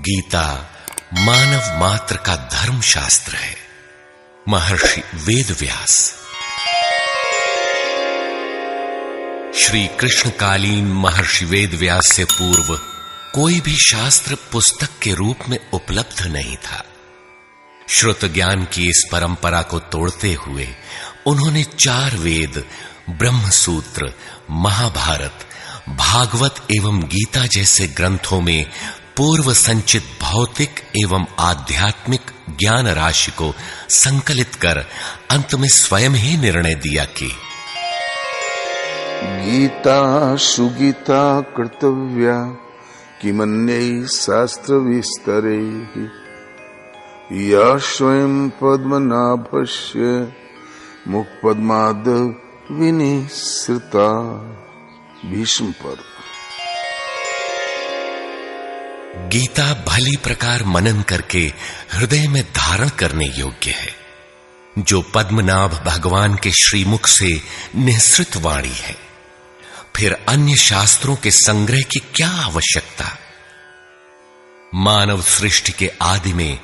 गीता मानव मात्र का धर्म शास्त्र है। महर्षि वेदव्यास। श्री कृष्णकालीन महर्षि वेदव्यास से पूर्व कोई भी शास्त्र पुस्तक के रूप में उपलब्ध नहीं था। श्रुत ज्ञान की इस परंपरा को तोड़ते हुए उन्होंने 4 वेद, ब्रह्म सूत्र, महाभारत, भागवत एवं गीता जैसे ग्रंथों में पूर्व संचित भौतिक एवं आध्यात्मिक ज्ञान राशि को संकलित कर अंत में स्वयं ही निर्णय दिया कि गीता सुगीता कर्तव्या किमन्यै शास्त्र विस्तरैः या स्वयं पद्मनाभस्य मुखपद्माद विनिसृता। भीष्म पर्व। गीता भली प्रकार मनन करके हृदय में धारण करने योग्य है, जो पद्मनाभ भगवान के श्रीमुख से निःसृत वाणी है। फिर अन्य शास्त्रों के संग्रह की क्या आवश्यकता? मानव सृष्टि के आदि में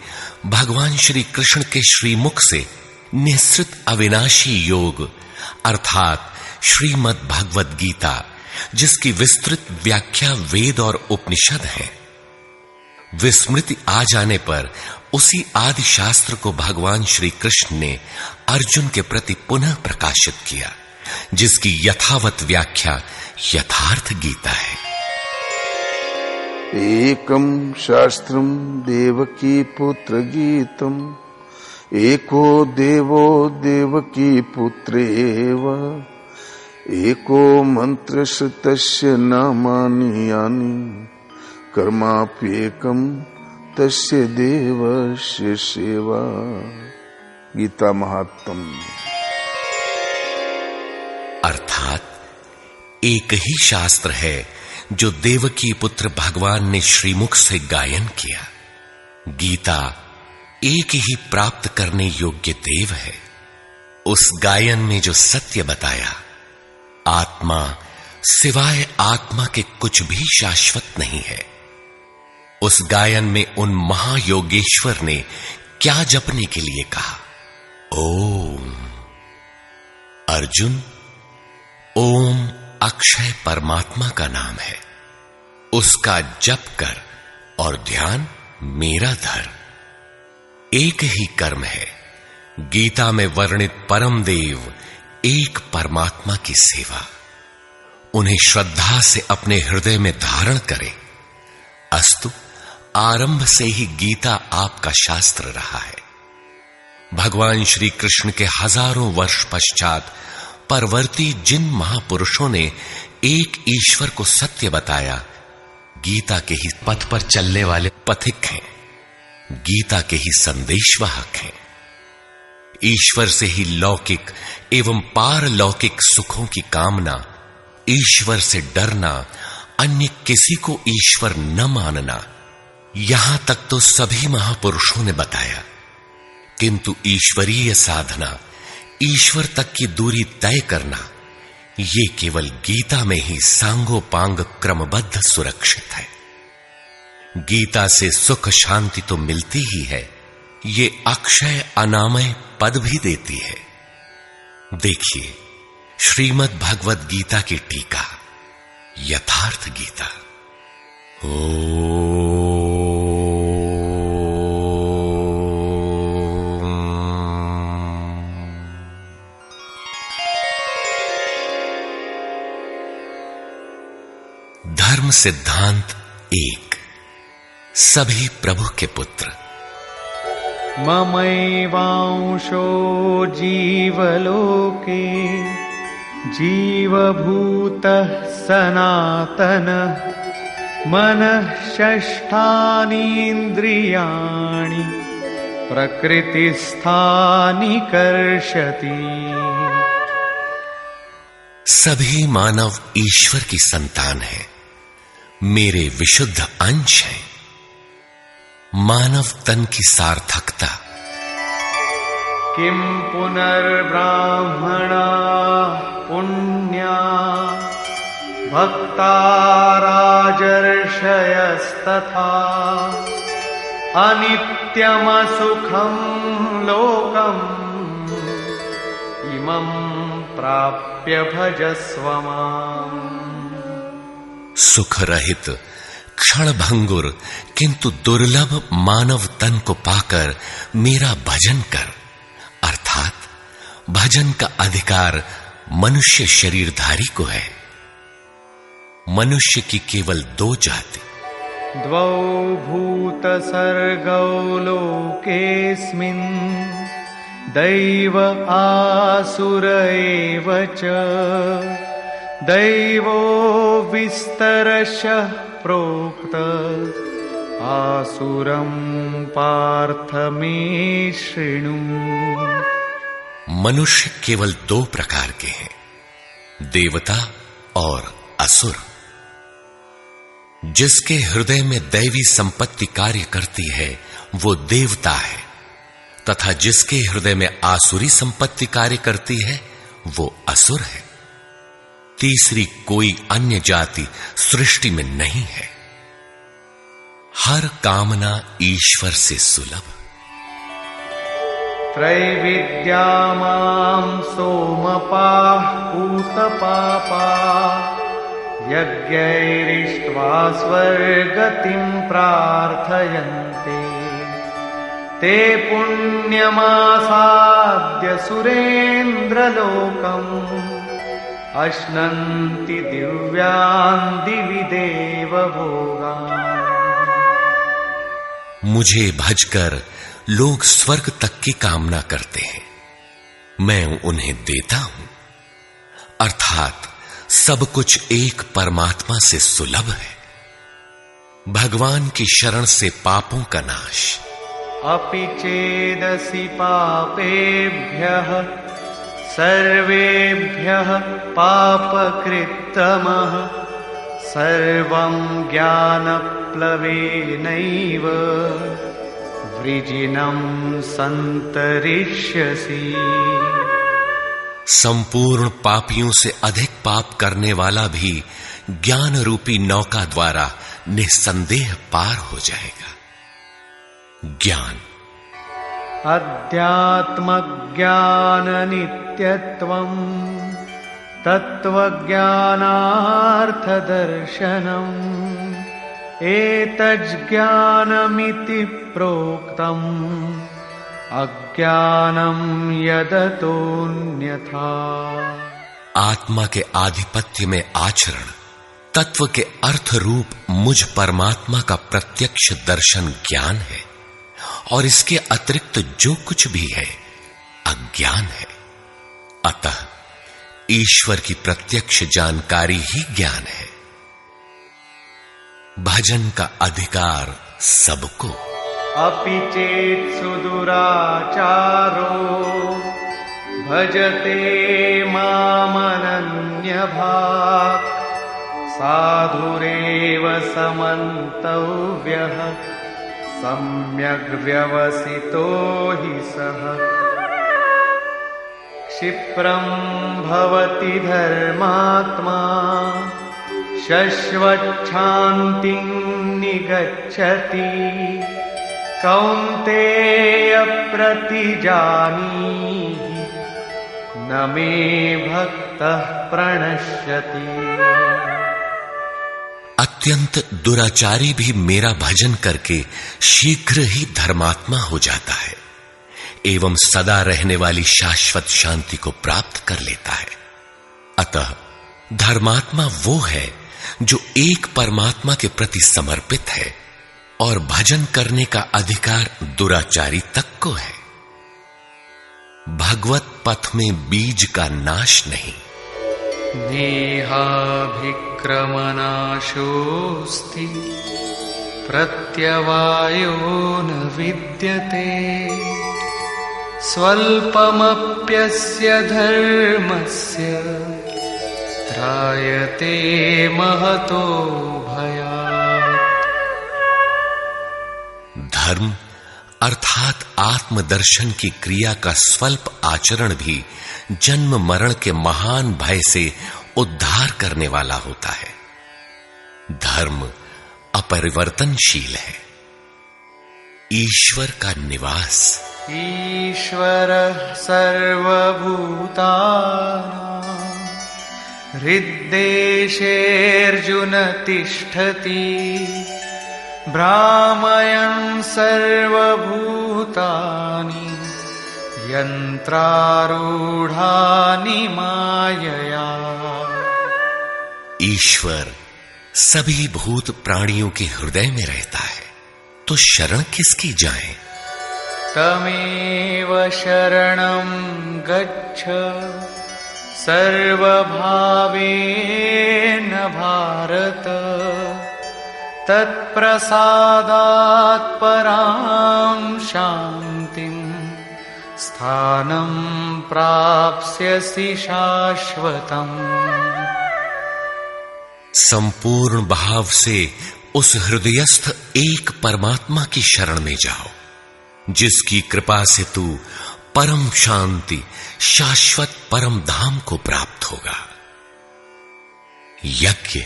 भगवान श्री कृष्ण के श्रीमुख से निःसृत अविनाशी योग अर्थात श्रीमद् भगवद गीता, जिसकी विस्तृत व्याख्या वेद और उपनिषद है, विस्मृति आ जाने पर उसी आदि शास्त्र को भगवान श्री कृष्ण ने अर्जुन के प्रति पुनः प्रकाशित किया, जिसकी यथावत व्याख्या यथार्थ गीता है। एकम शास्त्रम देवकी पुत्र गीतम एको देवो देवकी पुत्रेव एको मंत्र श्रुतस्य नामानि यानि कर्माप्येकम तस्य देवस्य सेवा। गीता महात्म्य। अर्थात एक ही शास्त्र है जो देवकी पुत्र भगवान ने श्रीमुख से गायन किया। गीता एक ही प्राप्त करने योग्य देव है। उस गायन में जो सत्य बताया, आत्मा सिवाय आत्मा के कुछ भी शाश्वत नहीं है। उस गायन में उन महायोगेश्वर ने क्या जपने के लिए कहा? ओम। अर्जुन, ओम अक्षय परमात्मा का नाम है, उसका जप कर और ध्यान मेरा धर। एक ही कर्म है। गीता में वर्णित परम देव एक परमात्मा की सेवा। उन्हें श्रद्धा से अपने हृदय में धारण करें। अस्तु, आरंभ से ही गीता आपका शास्त्र रहा है। भगवान श्री कृष्ण के हजारों वर्ष पश्चात परवर्ती जिन महापुरुषों ने एक ईश्वर को सत्य बताया, गीता के ही पथ पर चलने वाले पथिक हैं, गीता के ही संदेशवाहक हैं। ईश्वर से ही लौकिक एवं पारलौकिक सुखों की कामना, ईश्वर से डरना, अन्य किसी को ईश्वर न मानना, यहां तक तो सभी महापुरुषों ने बताया। किंतु ईश्वरीय साधना, ईश्वर तक की दूरी तय करना, ये केवल गीता में ही सांगोपांग क्रमबद्ध सुरक्षित है। गीता से सुख शांति तो मिलती ही है, ये अक्षय अनामय पद भी देती है। देखिए श्रीमद् भगवद गीता की टीका, यथार्थ गीता। धर्म सिद्धांत 1। सभी प्रभु के पुत्र। ममैवांशो जीवलोके जीवभूतः सनातनः मनः षष्ठानीन्द्रियाणि प्रकृतिस्थानि कर्षति। सभी मानव ईश्वर की संतान है, मेरे विशुद्ध अंश हैं। मानव तन की सार्थकता। किम पुनर्ब्राह्मणा पुण्या भक्ता राजर्षयस्तथा अनित्यमसुखं लोकम् इमं प्राप्य भजस्व माम्। सुख रहित क्षण भंगुर किंतु दुर्लभ मानव तन को पाकर मेरा भजन कर। अर्थात भजन का अधिकार मनुष्य शरीरधारी को है। मनुष्य की केवल दो जाति, द्वौ भूत सर्गौ लोकेस्मिन् दैव आसुर एव च। दैवो विस्तरशः प्रोक्त आसुरं पार्थ मे शृणु। मनुष्य केवल दो प्रकार के हैं, देवता और असुर। जिसके हृदय में दैवी संपत्ति कार्य करती है वो देवता है, तथा जिसके हृदय में आसुरी संपत्ति कार्य करती है वो असुर है। तीसरी कोई अन्य जाति सृष्टि में नहीं है। हर कामना ईश्वर से सुलभ। त्रैविद्या मां सोमपाः पूतपापाः यज्ञैरिष्ट्वा स्वर्गतिं प्रार्थयन्ते। ते पुण्यमासाद्य सुरेन्द्रलोकम् अश्नन्ति दिव्यान् दिवि देवभोगान्। मुझे भजकर लोग स्वर्ग तक की कामना करते हैं, मैं उन्हें देता हूं। अर्थात सब कुछ एक परमात्मा से सुलभ है। भगवान की शरण से पापों का नाश। अपि चेदसि पापेभ्यः सर्वेभ्यः पापकृत्तमः सर्वं ज्ञानप्लवेनैव वृजिनं संतरिष्यसि। संपूर्ण पापियों से अधिक पाप करने वाला भी ज्ञान रूपी नौका द्वारा निस्संदेह पार हो जाएगा। ज्ञान अध्यात्मज्ञान नित्यत्वं तत्त्वज्ञानार्थदर्शनम् एतज्ज्ञानमिति प्रोक्तम् अज्ञानं यदतोऽन्यथा। आत्मा के आधिपत्य में आचरण, तत्व के अर्थ रूप मुझ परमात्मा का प्रत्यक्ष दर्शन ज्ञान है, और इसके अतिरिक्त जो कुछ भी है अज्ञान है। अतः ईश्वर की प्रत्यक्ष जानकारी ही ज्ञान है। भजन का अधिकार सबको। अपि चेत् सुदुराचारो भजते मामनन्यभाक् साधुरेव समन्तव्यः सम्यग् व्यवसितो हि सः। क्षिप्रं भवति धर्मात्मा शश्वच्छान्तिं निगच्छति कौन्तेय प्रतिजानीहि न मे भक्तः प्रणश्यति। अत्यंत दुराचारी भी मेरा भजन करके शीघ्र ही धर्मात्मा हो जाता है एवं सदा रहने वाली शाश्वत शांति को प्राप्त कर लेता है। अतः धर्मात्मा वो है जो एक परमात्मा के प्रति समर्पित है, और भजन करने का अधिकार दुराचारी तक को है। भगवत पथ में बीज का नाश नहीं। नेहाभिक्रमनाशोऽस्ति प्रत्यवायो न विद्यते स्वल्पमप्यस्य धर्मस्य त्रायते महतो भयात्। धर्म अर्थात आत्मदर्शन की क्रिया का स्वल्प आचरण भी जन्म मरण के महान भय से उद्धार करने वाला होता है। धर्म अपरिवर्तनशील है। ईश्वर का निवास। ईश्वरः सर्वभूतानां हृद्देशेऽर्जुन तिष्ठति भ्रामयन् सर्वभूतानि यन्त्रारूढानि मायया। ईश्वर सभी भूत प्राणियों के हृदय में रहता है, तो शरण किसकी जाएं? तमेव शरणं गच्छ सर्वभावेन भारत तत्प्रसादात् परां शान्तिं स्थानं प्राप्स्यसि शाश्वतम्। संपूर्ण भाव से उस हृदयस्थ एक परमात्मा की शरण में जाओ, जिसकी कृपा से तू परम शांति शाश्वत परम धाम को प्राप्त होगा। यज्ञ।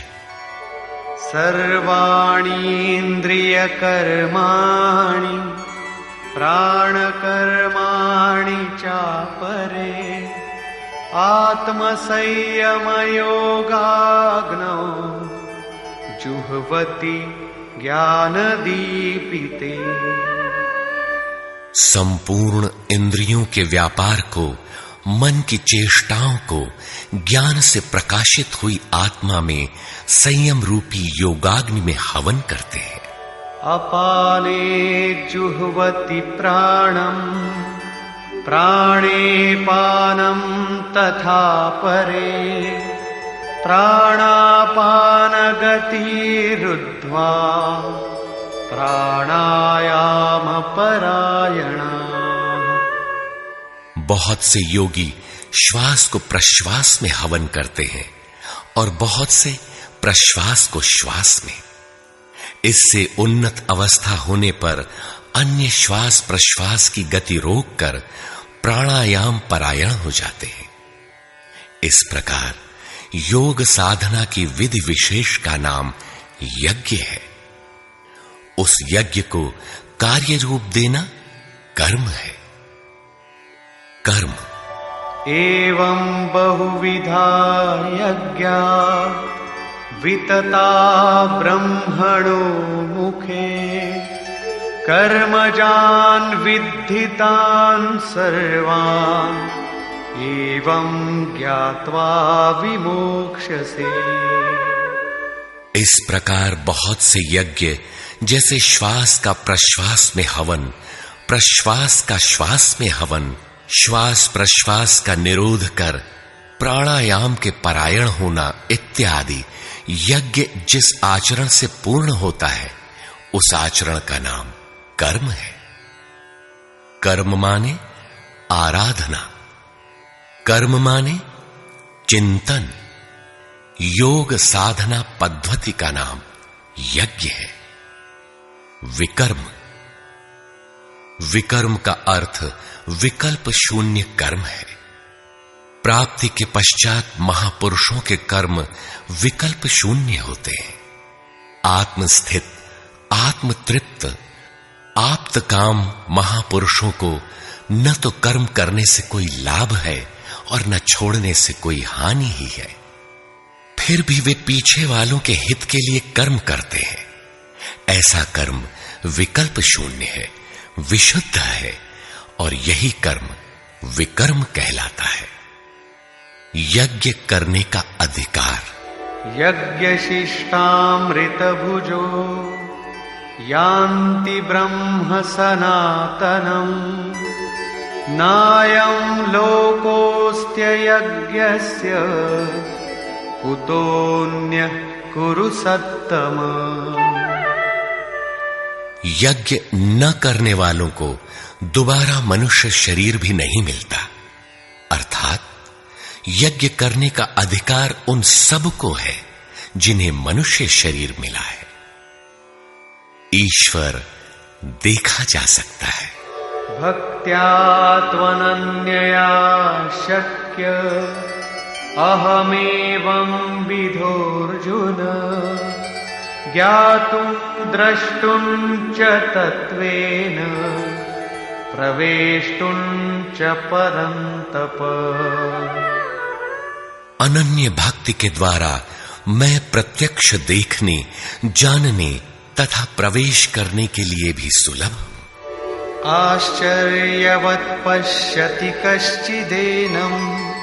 सर्वाणीन्द्रियकर्माणि प्राणकर्माणि चापरे आत्मसंयमयोगाग्नौ जुह्वति ज्ञानदीपिते। संपूर्ण इंद्रियों के व्यापार को, मन की चेष्टाओं को ज्ञान से प्रकाशित हुई आत्मा में संयम रूपी योगाग्नि में हवन करते हैं। अपाने जुह्वति प्राणं प्राणे पानं तथा परे प्राणापानगतिरुद्ध्वा प्राणायाम परायणा। बहुत से योगी श्वास को प्रश्वास में हवन करते हैं और बहुत से प्रश्वास को श्वास में। इससे उन्नत अवस्था होने पर अन्य श्वास प्रश्वास की गति रोककर प्राणायाम परायण हो जाते हैं। इस प्रकार योग साधना की विधि विशेष का नाम यज्ञ है। उस यज्ञ को कार्य रूप देना कर्म है। कर्म। एवं बहुविधा यज्ञा वितता ब्रह्मणो मुखे कर्मजान् विद्धितान् सर्वान् एवं ज्ञात्वा विमोक्ष्यसे। इस प्रकार बहुत से यज्ञ जैसे श्वास का प्रश्वास में हवन, प्रश्वास का श्वास में हवन, श्वास प्रश्वास का निरोध कर प्राणायाम के परायण होना इत्यादि यज्ञ जिस आचरण से पूर्ण होता है, उस आचरण का नाम कर्म है। कर्म माने आराधना, कर्म माने चिंतन। योग साधना पद्धति का नाम यज्ञ है। विकर्म। विकर्म का अर्थ विकल्प शून्य कर्म है। प्राप्ति के पश्चात महापुरुषों के कर्म विकल्प शून्य होते हैं। आत्मस्थित, आत्मतृप्त, आप्त काम महापुरुषों को न तो कर्म करने से कोई लाभ है और न छोड़ने से कोई हानि ही है। फिर भी वे पीछे वालों के हित के लिए कर्म करते हैं। ऐसा कर्म विकल्प शून्य है, विशुद्ध है, और यही कर्म विकर्म कहलाता है। यज्ञ करने का अधिकार। यज्ञशिष्टामृत भुजो यान्ति ब्रह्म सनातनम् नायं लोकोऽस्त्ययज्ञस्य कुतोऽन्यः कुरु सत्तम। यज्ञ न करने वालों को दोबारा मनुष्य शरीर भी नहीं मिलता। अर्थात यज्ञ करने का अधिकार उन सब को है जिन्हें मनुष्य शरीर मिला है। ईश्वर देखा जा सकता है। भक्त्या त्वनन्यया शक्य अहमेवं विधोर्जुन ज्ञातुं द्रष्टुं च तत्त्वेन प्रवेष्टुं च परन्तप। अनन्य भक्ति के द्वारा मैं प्रत्यक्ष देखने, जानने तथा प्रवेश करने के लिए भी सुलभ हूं। आश्चर्यवत् पश्यति कश्चिदेनम्,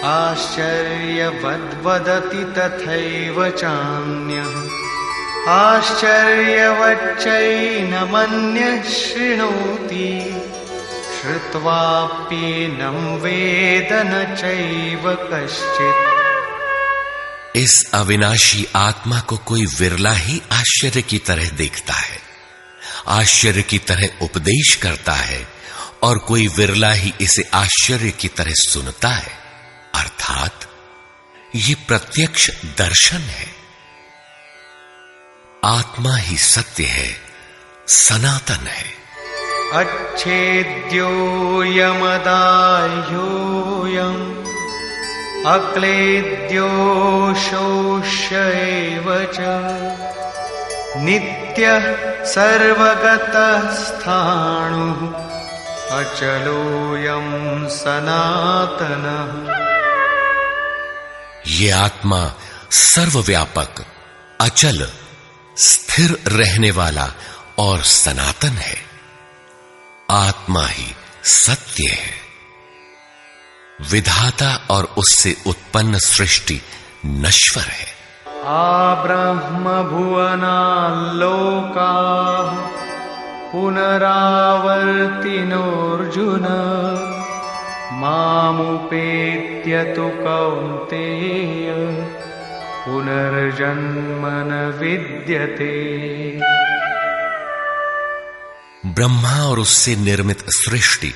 आश्चर्यवद् वदति तथैव चान्यः, आश्चर्यवच्चैनमन्यः शृणोति, श्रुत्वाप्येनं वेद न चैव कश्चित्। इस अविनाशी आत्मा को कोई विरला ही आश्चर्य की तरह देखता है, आश्चर्य की तरह उपदेश करता है, और कोई विरला ही इसे आश्चर्य की तरह सुनता है। अर्थात ये प्रत्यक्ष दर्शन है। आत्मा ही सत्य है, सनातन है। अच्छेद्योऽयमदाह्योऽयम् अक्लेद्यो शोष्य एव च, नित्यः सर्वगतः स्थाणुः अचलोऽयं सनातनः। ये आत्मा सर्वव्यापक, अचल, स्थिर रहने वाला और सनातन है। आत्मा ही सत्य है। विधाता और उससे उत्पन्न सृष्टि नश्वर है। आब्रह्म भुवनाल्लोकाः पुनरावर्तिनोऽर्जुन, मामुपेत्य तु कौन्तेय पुनर्जन्म न विद्यते। ब्रह्मा और उससे निर्मित सृष्टि,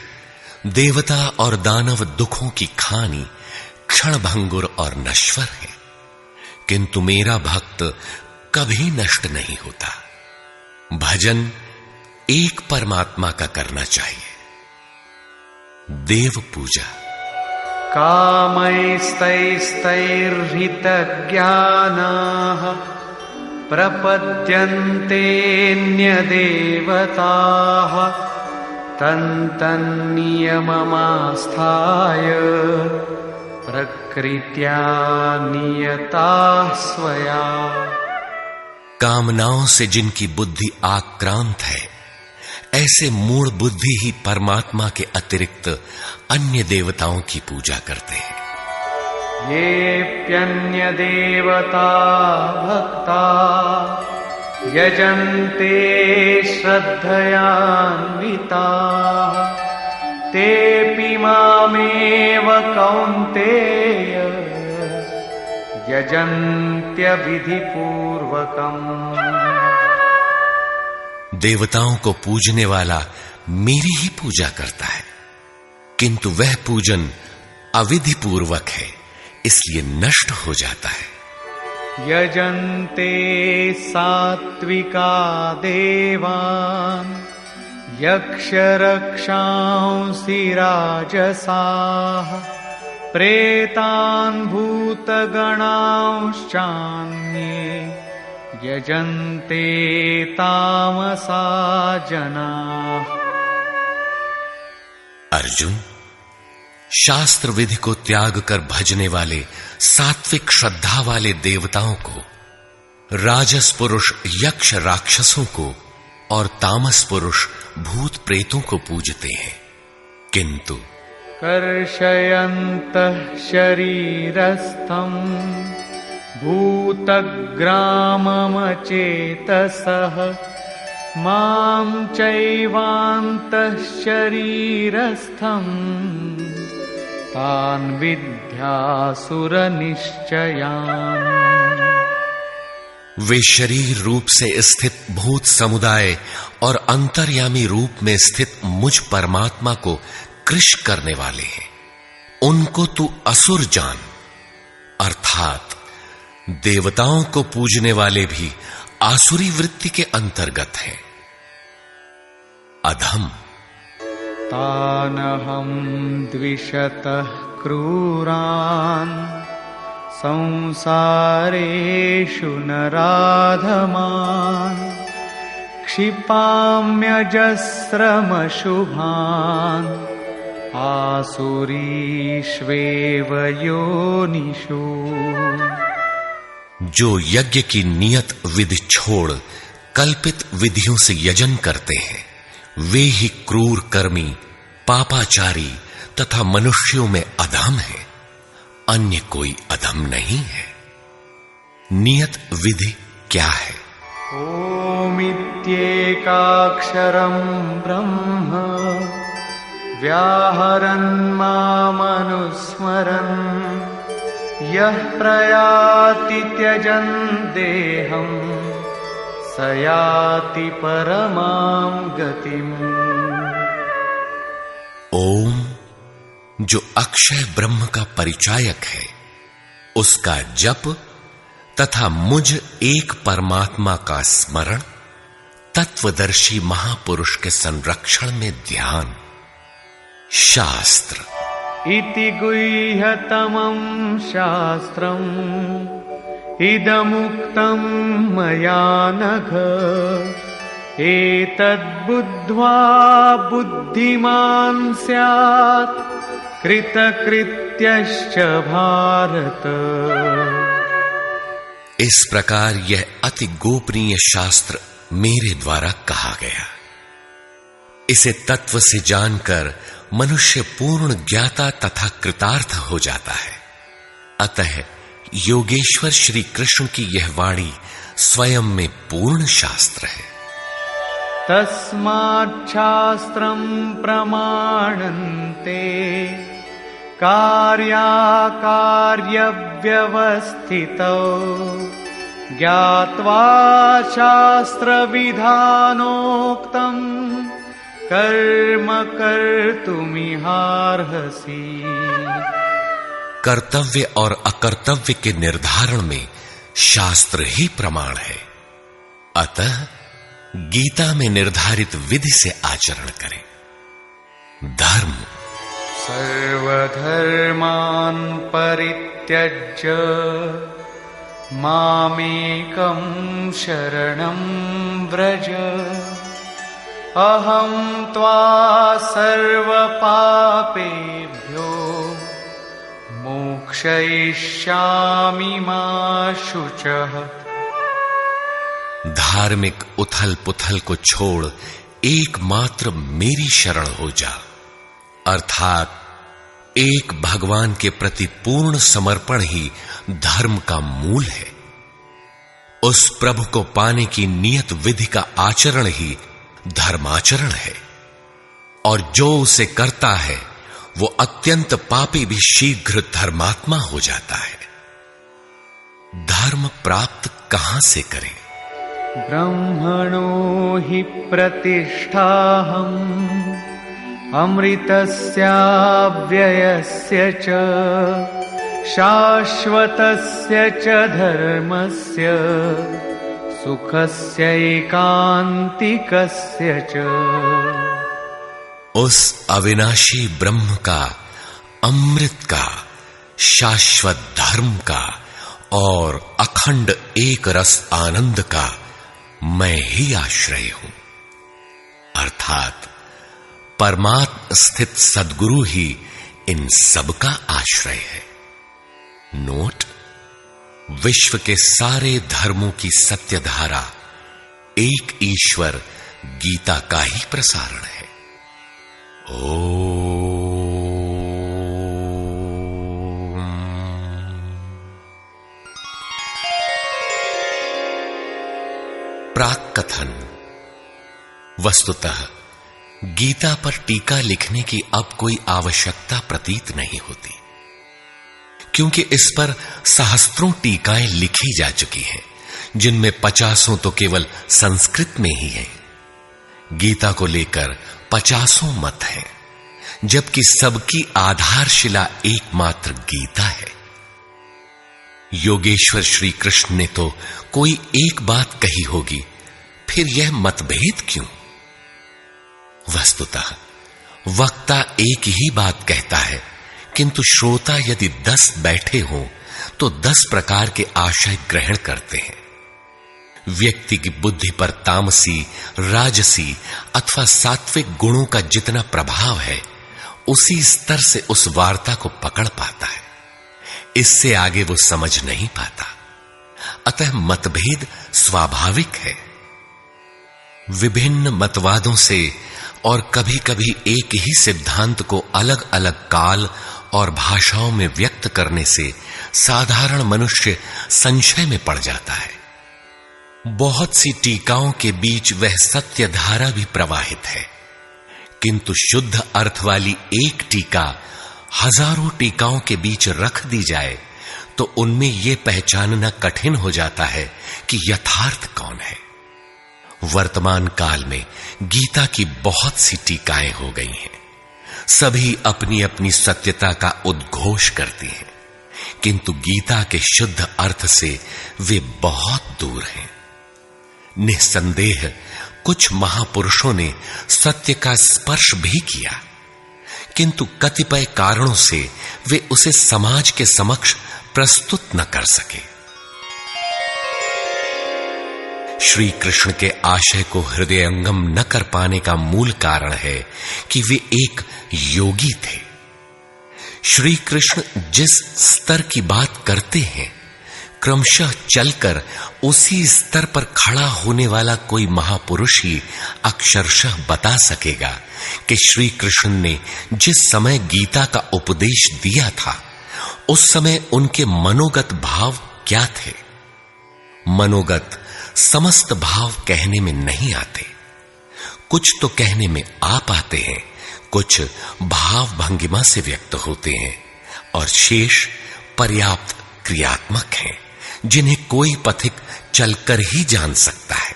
देवता और दानव दुखों की खानी, क्षणभंगुर और नश्वर है, किंतु मेरा भक्त कभी नष्ट नहीं होता। भजन एक परमात्मा का करना चाहिए। देव पूजा। कामैस्तैस्तैर्हितज्ञानाः प्रपद्यन्तेऽन्यदेवताः, तन्तन्नियममास्थाय प्रकृत्या नियताः स्वया। कामनाओं से जिनकी बुद्धि आक्रांत है, ऐसे मूढ़ बुद्धि ही परमात्मा के अतिरिक्त अन्य देवताओं की पूजा करते हैं। येऽप्यन्यदेवता भक्ता यजन्ते श्रद्धयान्विताः, तेऽपि मामेव कौन्तेय यजन्त्यविधिपूर्वकम्। देवताओं को पूजने वाला मेरी ही पूजा करता है, किंतु वह पूजन अविधि पूर्वक है, इसलिए नष्ट हो जाता है। यजन्ते सात्विका देवान् यक्षरक्षांसि राजसाः, प्रेतान् भूतगणांश्चान्ये यजन्ते तामसा जनाः। अर्जुन, शास्त्र विधि को त्याग कर भजने वाले सात्विक श्रद्धा वाले देवताओं को, राजस पुरुष यक्ष राक्षसों को और तामस पुरुष भूत प्रेतों को पूजते हैं, किंतु कर्षयन्तः शरीरस्थम् भूतग्राममचेतसः, मां चैवान्तः शरीरस्थम् तान् विद्यासुरनिश्चयान्। वे शरीर रूप से स्थित भूत समुदाय और अंतर्यामी रूप में स्थित मुझ परमात्मा को कृश करने वाले हैं। उनको तू असुर जान। अर्थात देवताओं को पूजने वाले भी आसुरी वृत्ति के अंतर्गत हैं। अधम। तानहं द्विषतः क्रूरान् संसारेषु नराधमान् क्षिपाम्यजस्रमशुभान् आसुरीष्वेव योनिषु। जो यज्ञ की नियत विधि छोड़ कल्पित विधियों से यजन करते हैं, वे ही क्रूर कर्मी, पापाचारी तथा मनुष्यों में अधम है। अन्य कोई अधम नहीं है। नियत विधि क्या है? ओमित्येकाक्षरं ब्रह्म व्याहरन् मामनुस्मरन् यः प्रयाति त्यजन् देहं स याति परमां गतिम्। ओम जो अक्षय ब्रह्म का परिचायक है, उसका जप तथा मुझ एक परमात्मा का स्मरण, तत्वदर्शी महापुरुष के संरक्षण में ध्यान। शास्त्र इति गुह्यतमं शास्त्रम् इदमुक्तं मया नघ एतद्बुद्ध्वा बुद्धिमान् स्यात् कृतकृत्यश्च भारत। इस प्रकार यह अति गोपनीय शास्त्र मेरे द्वारा कहा गया। इसे तत्व से जानकर मनुष्य पूर्ण ज्ञाता तथा कृतार्थ हो जाता है। अतः योगेश्वर श्री कृष्ण की यह वाणी स्वयं में पूर्ण शास्त्र है। तस्माच्छास्त्रं प्रमाणन्ते कार्याकार्यव्यवस्थितौ ज्ञात्वा शास्त्रविधानोक्तं कर्म कर्तुमिहार्हसि। कर्तव्य और अकर्तव्य के निर्धारण में शास्त्र ही प्रमाण है। अतः गीता में निर्धारित विधि से आचरण करें। धर्म सर्वधर्मान् परित्यज्य मामेकं शरणं व्रज अहं त्वा सर्वपापेभ्यो मोक्षयिष्यामि मा शुचः। धार्मिक उथल पुथल को छोड़ एकमात्र मेरी शरण हो जा, अर्थात एक भगवान के प्रति पूर्ण समर्पण ही धर्म का मूल है। उस प्रभु को पाने की नियत विधि का आचरण ही धर्माचरण है, और जो उसे करता है वो अत्यंत पापी भी शीघ्र धर्मात्मा हो जाता है। धर्म प्राप्त कहां से करें? ब्रह्मणो हि प्रतिष्ठाहम् अमृतस्याव्ययस्य च शाश्वतस्य च धर्मस्य सुखस्यैकान्तिकस्य च। उस अविनाशी ब्रह्म का, अमृत का, शाश्वत धर्म का और अखंड एक रस आनंद का मैं ही आश्रय हूं, अर्थात परमात्म स्थित सद्गुरु ही इन सब का आश्रय है। नोट: विश्व के सारे धर्मों की सत्य धारा एक ईश्वर गीता का ही प्रसारण है। प्राक कथन। वस्तुतः गीता पर टीका लिखने की अब कोई आवश्यकता प्रतीत नहीं होती, क्योंकि इस पर सहस्त्रों टीकाएं लिखी जा चुकी हैं, जिनमें 50 तो केवल संस्कृत में ही हैं। गीता को लेकर 50 मत हैं, जबकि सबकी आधारशिला एकमात्र गीता है। योगेश्वर श्री कृष्ण ने तो कोई एक बात कही होगी, फिर यह मतभेद क्यों? वस्तुतः वक्ता एक ही बात कहता है, किंतु श्रोता यदि 10 बैठे हों तो 10 प्रकार के आशय ग्रहण करते हैं। व्यक्ति की बुद्धि पर तामसी, राजसी अथवा सात्विक गुणों का जितना प्रभाव है, उसी स्तर से उस वार्ता को पकड़ पाता है। इससे आगे वो समझ नहीं पाता। अतः मतभेद स्वाभाविक है। विभिन्न मतवादों से और कभी-कभी एक ही सिद्धांत को अलग-अलग काल और भाषाओं में व्यक्त करने से साधारण मनुष्य संशय में पड़ जाता है। बहुत सी टीकाओं के बीच वह सत्य धारा भी प्रवाहित है, किंतु शुद्ध अर्थ वाली एक टीका हजारों टीकाओं के बीच रख दी जाए तो उनमें यह पहचानना कठिन हो जाता है कि यथार्थ कौन है। वर्तमान काल में गीता की बहुत सी टीकाएं हो गई हैं। सभी अपनी अपनी सत्यता का उद्घोष करती हैं, किंतु गीता के शुद्ध अर्थ से वे बहुत दूर हैं। निस्संदेह कुछ महापुरुषों ने सत्य का स्पर्श भी किया, किंतु कतिपय कारणों से वे उसे समाज के समक्ष प्रस्तुत न कर सके। श्री कृष्ण के आशय को हृदयंगम न कर पाने का मूल कारण है कि वे एक योगी थे। श्री कृष्ण जिस स्तर की बात करते हैं, क्रमशः चलकर उसी स्तर पर खड़ा होने वाला कोई महापुरुष ही अक्षरशः बता सकेगा कि श्री कृष्ण ने जिस समय गीता का उपदेश दिया था, उस समय उनके मनोगत भाव क्या थे। मनोगत समस्त भाव कहने में नहीं आते। कुछ तो कहने में आ पाते हैं, कुछ भाव भंगिमा से व्यक्त होते हैं, और शेष पर्याप्त क्रियात्मक हैं, जिन्हें कोई पथिक चलकर ही जान सकता है।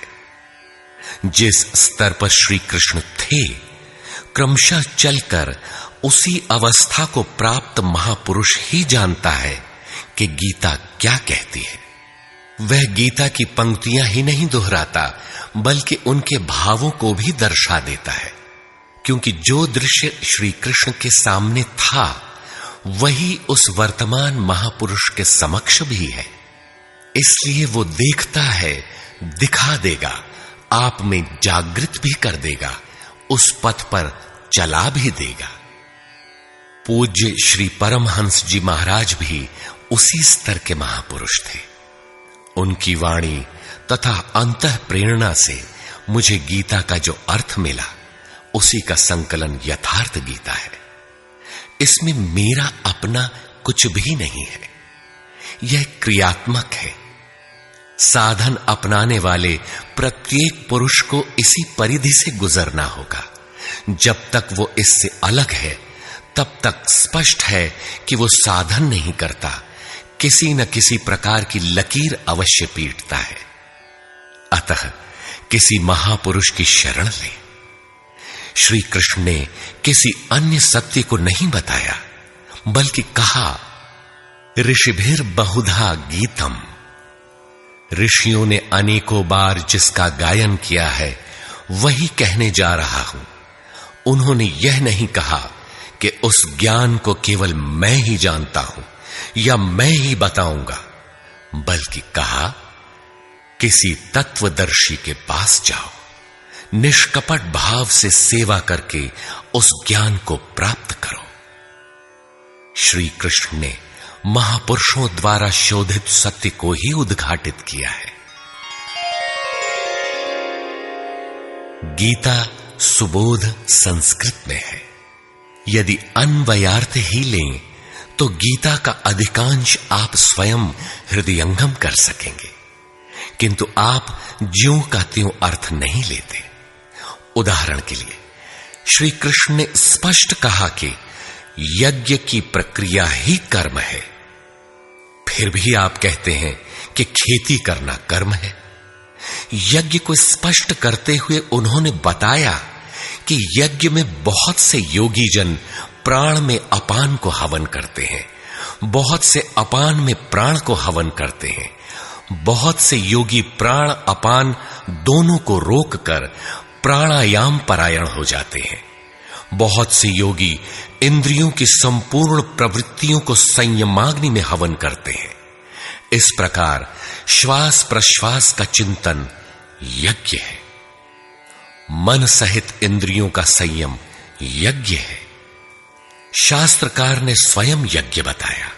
जिस स्तर पर श्री कृष्ण थे, क्रमशः चलकर उसी अवस्था को प्राप्त महापुरुष ही जानता है कि गीता क्या कहती है। वह गीता की पंक्तियां ही नहीं दोहराता, बल्कि उनके भावों को भी दर्शा देता है, क्योंकि जो दृश्य श्री कृष्ण के सामने था, वही उस वर्तमान महापुरुष के समक्ष भी है। इसलिए वो देखता है, दिखा देगा, आप में जागृत भी कर देगा, उस पथ पर चला भी देगा। पूज्य श्री परमहंस जी महाराज भी उसी स्तर के महापुरुष थे। उनकी वाणी तथा अंतः प्रेरणा से मुझे गीता का जो अर्थ मिला, उसी का संकलन यथार्थ गीता है। इसमें मेरा अपना कुछ भी नहीं है। यह क्रियात्मक है। साधन अपनाने वाले प्रत्येक पुरुष को इसी परिधि से गुजरना होगा। जब तक वो इससे अलग है, तब तक स्पष्ट है कि वो साधन नहीं करता, किसी न किसी प्रकार की लकीर अवश्य पीटता है। अतः किसी महापुरुष की शरण ले। श्री कृष्ण ने किसी अन्य सत्य को नहीं बताया, बल्कि कहा, ऋषिभिर बहुधा गीतम। ऋषियों ने अनेकों बार जिसका गायन किया है, वही कहने जा रहा हूं। उन्होंने यह नहीं कहा कि उस ज्ञान को केवल मैं ही जानता हूं या मैं ही बताऊंगा, बल्कि कहा, किसी तत्वदर्शी के पास जाओ, निष्कपट भाव से सेवा करके उस ज्ञान को प्राप्त करो। श्री कृष्ण ने महापुरुषों द्वारा शोधित सत्य को ही उद्घाटित किया है। गीता सुबोध संस्कृत में है। यदि अन्वयार्थ ही लें तो गीता का अधिकांश आप स्वयं हृदयंगम कर सकेंगे, किंतु आप ज्यों का त्यों अर्थ नहीं लेते। उदाहरण के लिए श्री कृष्ण ने स्पष्ट कहा कि यज्ञ की प्रक्रिया ही कर्म है। फिर भी आप कहते हैं कि खेती करना कर्म है। यज्ञ को स्पष्ट करते हुए उन्होंने बताया कि यज्ञ में बहुत से योगी जन प्राण में अपान को हवन करते हैं, बहुत से अपान में प्राण को हवन करते हैं, बहुत से योगी प्राण अपान दोनों को रोककर प्राणायाम परायण हो जाते हैं, बहुत से योगी इंद्रियों की संपूर्ण प्रवृत्तियों को संयमाग्नि में हवन करते हैं, इस प्रकार श्वास प्रश्वास का चिंतन यज्ञ है। मन सहित इंद्रियों का संयम यज्ञ है। शास्त्रकार ने स्वयं यज्ञ बताया,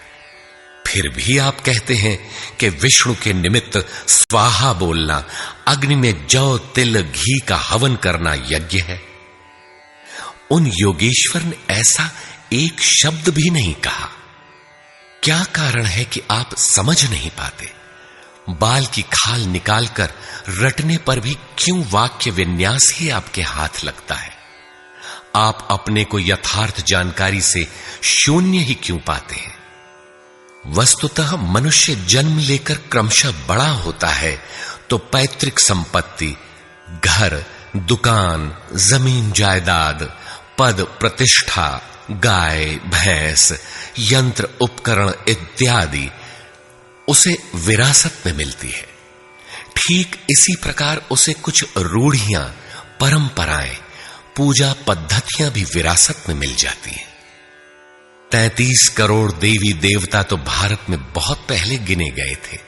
फिर भी आप कहते हैं कि विष्णु के निमित्त स्वाहा बोलना, अग्नि में जौ तिल घी का हवन करना यज्ञ है। उन योगेश्वर ने ऐसा एक शब्द भी नहीं कहा। क्या कारण है कि आप समझ नहीं पाते? बाल की खाल निकालकर रटने पर भी क्यों वाक्य विन्यास ही आपके हाथ लगता है? आप अपने को यथार्थ जानकारी से शून्य ही क्यों पाते हैं? वस्तुतः मनुष्य जन्म लेकर क्रमशः बड़ा होता है तो पैतृक संपत्ति, घर, दुकान, जमीन जायदाद, पद प्रतिष्ठा, गाय भैंस, यंत्र उपकरण इत्यादि उसे विरासत में मिलती है। ठीक इसी प्रकार उसे कुछ रूढ़ियां, परंपराएं, पूजा पद्धतियां भी विरासत में मिल जाती हैं। 33 करोड़ देवी देवता तो भारत में बहुत पहले गिने गए थे।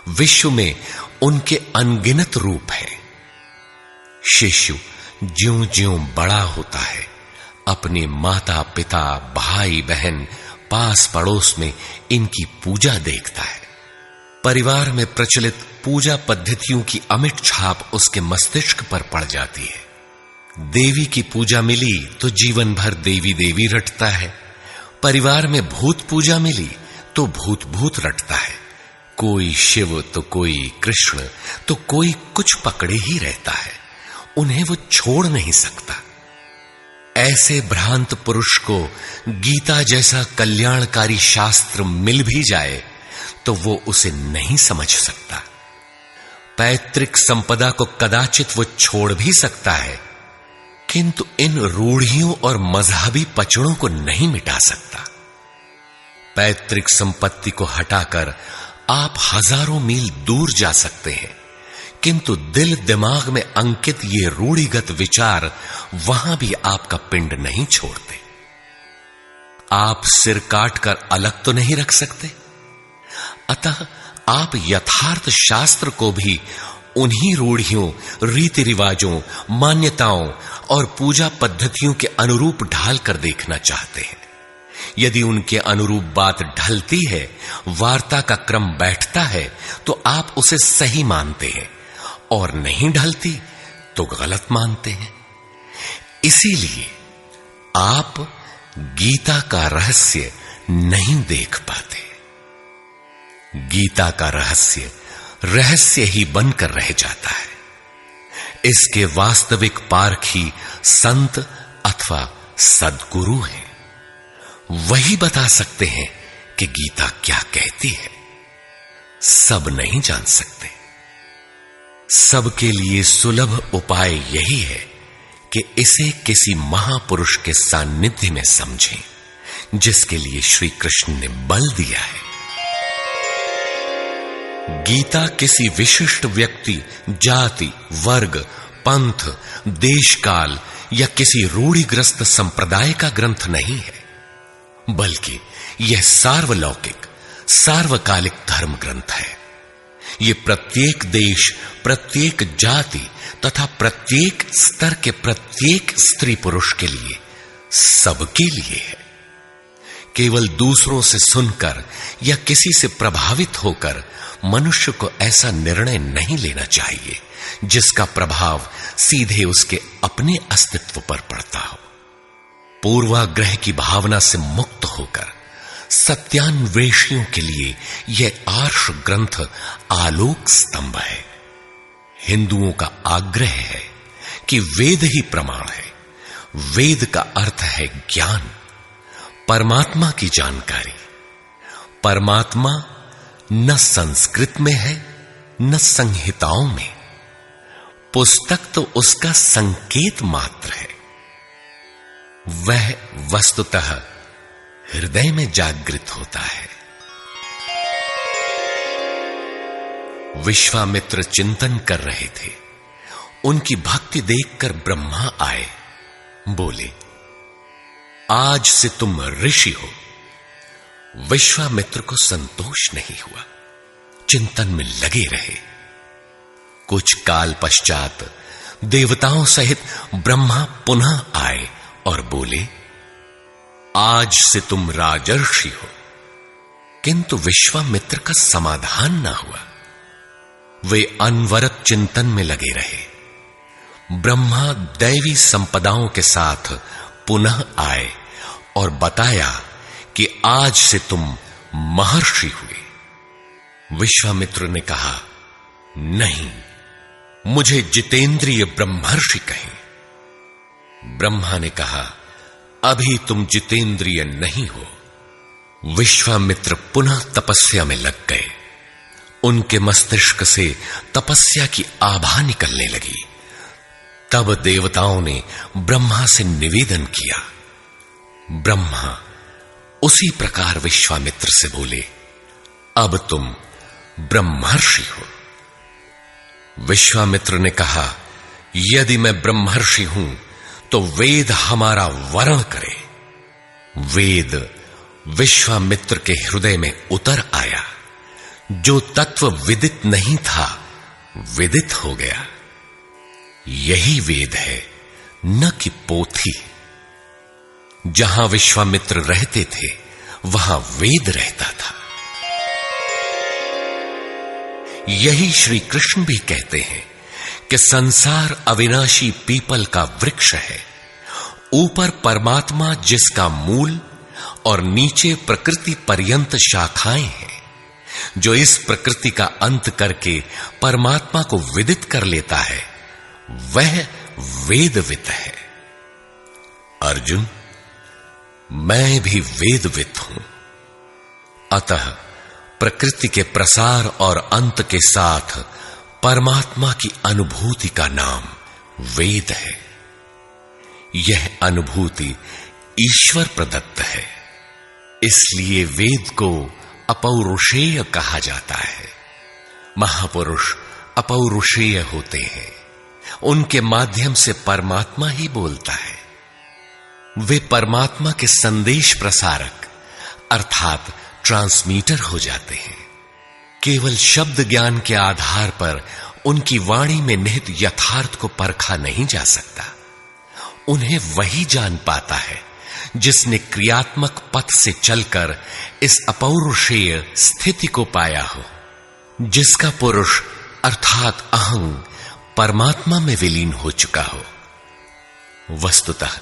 विश्व में उनके अनगिनत रूप हैं। शिशु ज्यों-ज्यों बड़ा होता है, अपने माता पिता, भाई बहन, पास पड़ोस में इनकी पूजा देखता है। परिवार में प्रचलित पूजा पद्धतियों की अमिट छाप उसके मस्तिष्क पर पड़ जाती है। देवी की पूजा मिली तो जीवन भर देवी देवी रटता है। परिवार में भूत पूजा मिली तो भूत भूत रटता है। कोई शिव तो कोई कृष्ण तो कोई कुछ पकड़े ही रहता है। उन्हें वो छोड़ नहीं सकता। ऐसे भ्रांत पुरुष को गीता जैसा कल्याणकारी शास्त्र मिल भी जाए तो वो उसे नहीं समझ सकता। पैतृक संपदा को कदाचित वो छोड़ भी सकता है, किंतु इन रूढ़ियों और मजहबी पचड़ों को नहीं मिटा सकता। पैतृक संपत्ति को हटाकर आप हजारों मील दूर जा सकते हैं, किंतु दिल दिमाग में अंकित ये रूढ़िगत विचार वहां भी आपका पिंड नहीं छोड़ते। आप सिर काटकर अलग तो नहीं रख सकते। अतः आप यथार्थ शास्त्र को भी उन्हीं रूढ़ियों, रीति रिवाजों, मान्यताओं और पूजा पद्धतियों के अनुरूप ढाल कर देखना चाहते हैं। यदि उनके अनुरूप बात ढलती है, वार्ता का क्रम बैठता है, तो आप उसे सही मानते हैं, और नहीं ढलती तो गलत मानते हैं। इसीलिए आप गीता का रहस्य नहीं देख पाते। गीता का रहस्य रहस्य ही बनकर रह जाता है। इसके वास्तविक पारखी संत अथवा सद्गुरु हैं। वही बता सकते हैं कि गीता क्या कहती है। सब नहीं जान सकते। सबके लिए सुलभ उपाय यही है कि इसे किसी महापुरुष के सानिध्य में समझें, जिसके लिए श्री कृष्ण ने बल दिया है। गीता किसी विशिष्ट व्यक्ति, जाति, वर्ग, पंथ, देश काल या किसी रूढ़िग्रस्त संप्रदाय का ग्रंथ नहीं है, बल्कि यह सार्वलौकिक, सार्वकालिक धर्म ग्रंथ है। यह प्रत्येक देश, प्रत्येक जाति तथा प्रत्येक स्तर के प्रत्येक स्त्री पुरुष के लिए, सबके लिए है। केवल दूसरों से सुनकर या किसी से प्रभावित होकर मनुष्य को ऐसा निर्णय नहीं लेना चाहिए जिसका प्रभाव सीधे उसके अपने अस्तित्व पर पड़ता हो। पूर्वाग्रह की भावना से मुक्त होकर सत्यान्वेषियों के लिए यह आर्ष ग्रंथ आलोक स्तंभ है। हिंदुओं का आग्रह है कि वेद ही प्रमाण है। वेद का अर्थ है ज्ञान, परमात्मा की जानकारी। परमात्मा न संस्कृत में है न संहिताओं में। पुस्तक तो उसका संकेत मात्र है। वह वस्तुतः हृदय में जागृत होता है। विश्वामित्र चिंतन कर रहे थे। उनकी भक्ति देखकर ब्रह्मा आए। बोले, आज से तुम ऋषि हो। विश्वामित्र को संतोष नहीं हुआ। चिंतन में लगे रहे। कुछ काल पश्चात देवताओं सहित ब्रह्मा पुनः आए और बोले, आज से तुम राजर्षि हो। किंतु विश्वामित्र का समाधान न हुआ। वे अनवरत चिंतन में लगे रहे। ब्रह्मा दैवी संपदाओं के साथ पुनः आए और बताया कि आज से तुम महर्षि हुए। विश्वामित्र ने कहा, नहीं, मुझे जितेंद्रिय ब्रह्मर्षि कहें। ब्रह्मा ने कहा, अभी तुम जितेंद्रिय नहीं हो। विश्वामित्र पुनः तपस्या में लग गए। उनके मस्तिष्क से तपस्या की आभा निकलने लगी। तब देवताओं ने ब्रह्मा से निवेदन किया। ब्रह्मा उसी प्रकार विश्वामित्र से बोले, अब तुम ब्रह्मर्षि हो। विश्वामित्र ने कहा, यदि मैं ब्रह्मर्षि हूं तो वेद हमारा वरण करे। वेद विश्वामित्र के हृदय में उतर आया। जो तत्व विदित नहीं था, विदित हो गया। यही वेद है, न कि पोथी। जहां विश्वामित्र रहते थे, वहां वेद रहता था। यही श्री कृष्ण भी कहते हैं कि संसार अविनाशी पीपल का वृक्ष है। ऊपर परमात्मा जिसका मूल और नीचे प्रकृति पर्यंत शाखाएं हैं। जो इस प्रकृति का अंत करके परमात्मा को विदित कर लेता है, वह वेदवित है। अर्जुन, मैं भी वेदवित हूं। अतः प्रकृति के प्रसार और अंत के साथ परमात्मा की अनुभूति का नाम वेद है। यह अनुभूति ईश्वर प्रदत्त है। इसलिए वेद को अपौरुषेय कहा जाता है। महापुरुष अपौरुषेय होते हैं। उनके माध्यम से परमात्मा ही बोलता है। वे परमात्मा के संदेश प्रसारक अर्थात ट्रांसमीटर हो जाते हैं। केवल शब्द ज्ञान के आधार पर उनकी वाणी में निहित यथार्थ को परखा नहीं जा सकता। उन्हें वही जान पाता है जिसने क्रियात्मक पथ से चलकर इस अपौरुषेय स्थिति को पाया हो, जिसका पुरुष अर्थात अहं परमात्मा में विलीन हो चुका हो। वस्तुतः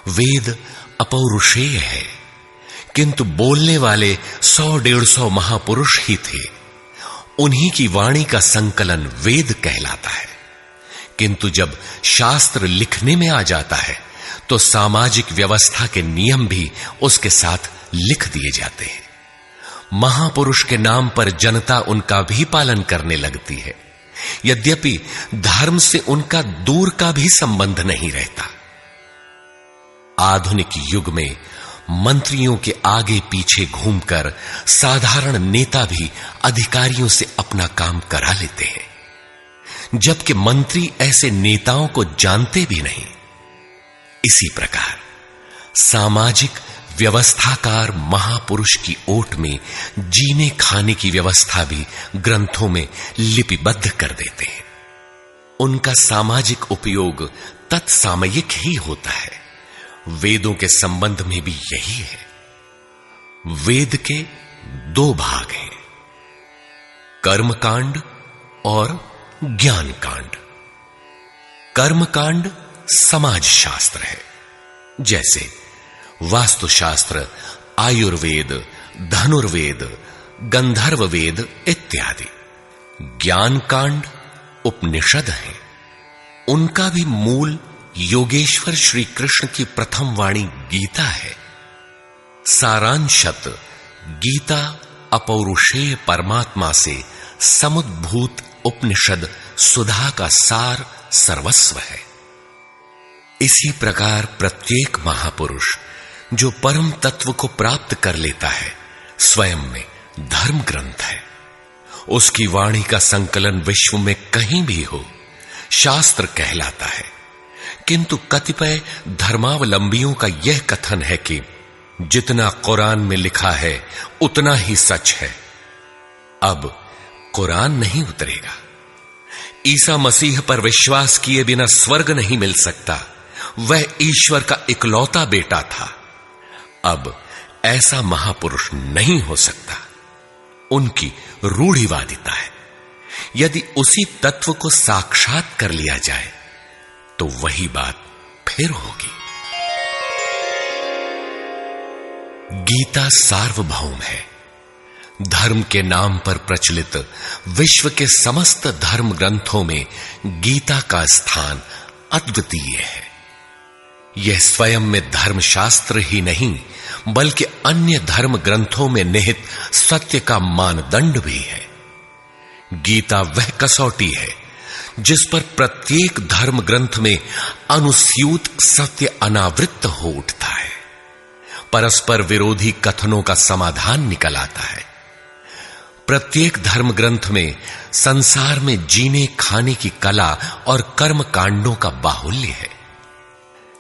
वेद अपौरुषेय है, किंतु बोलने वाले 100-150 महापुरुष ही थे। उन्हीं की वाणी का संकलन वेद कहलाता है। किंतु जब शास्त्र लिखने में आ जाता है तो सामाजिक व्यवस्था के नियम भी उसके साथ लिख दिए जाते हैं। महापुरुष के नाम पर जनता उनका भी पालन करने लगती है, यद्यपि धर्म से उनका दूर का भी संबंध नहीं रहता। आधुनिक युग में मंत्रियों के आगे पीछे घूमकर साधारण नेता भी अधिकारियों से अपना काम करा लेते हैं, जबकि मंत्री ऐसे नेताओं को जानते भी नहीं। इसी प्रकार सामाजिक व्यवस्थाकार महापुरुष की ओट में जीने खाने की व्यवस्था भी ग्रंथों में लिपिबद्ध कर देते हैं। उनका सामाजिक उपयोग तत्सामयिक ही होता है। वेदों के संबंध में भी यही है। वेद के 2 भाग हैं, कर्मकांड और ज्ञान कांड। कर्मकांड समाज शास्त्र है, जैसे वास्तुशास्त्र, आयुर्वेद, धनुर्वेद, गंधर्व वेद इत्यादि। ज्ञान कांड उपनिषद है। उनका भी मूल योगेश्वर श्री कृष्ण की प्रथम वाणी गीता है। सारांशत गीता अपौरुषेय परमात्मा से समुद्भूत उपनिषद सुधा का सार सर्वस्व है। इसी प्रकार प्रत्येक महापुरुष जो परम तत्व को प्राप्त कर लेता है, स्वयं में धर्म ग्रंथ है। उसकी वाणी का संकलन विश्व में कहीं भी हो, शास्त्र कहलाता है। किंतु कतिपय धर्मावलंबियों का यह कथन है कि जितना कुरान में लिखा है उतना ही सच है। अब कुरान नहीं उतरेगा। ईसा मसीह पर विश्वास किए बिना स्वर्ग नहीं मिल सकता। वह ईश्वर का इकलौता बेटा था। अब ऐसा महापुरुष नहीं हो सकता। उनकी रूढ़िवादिता है। यदि उसी तत्व को साक्षात कर लिया जाए तो वही बात फिर होगी। गीता सार्वभौम है। धर्म के नाम पर प्रचलित विश्व के समस्त धर्म ग्रंथों में गीता का स्थान अद्वितीय है। यह स्वयं में धर्मशास्त्र ही नहीं बल्कि अन्य धर्म ग्रंथों में निहित सत्य का मानदंड भी है। गीता वह कसौटी है जिस पर प्रत्येक धर्म ग्रंथ में अनुस्यूत सत्य अनावृत हो उठता है। परस्पर विरोधी कथनों का समाधान निकल आता है। प्रत्येक धर्म ग्रंथ में संसार में जीने खाने की कला और कर्म कांडों का बाहुल्य है।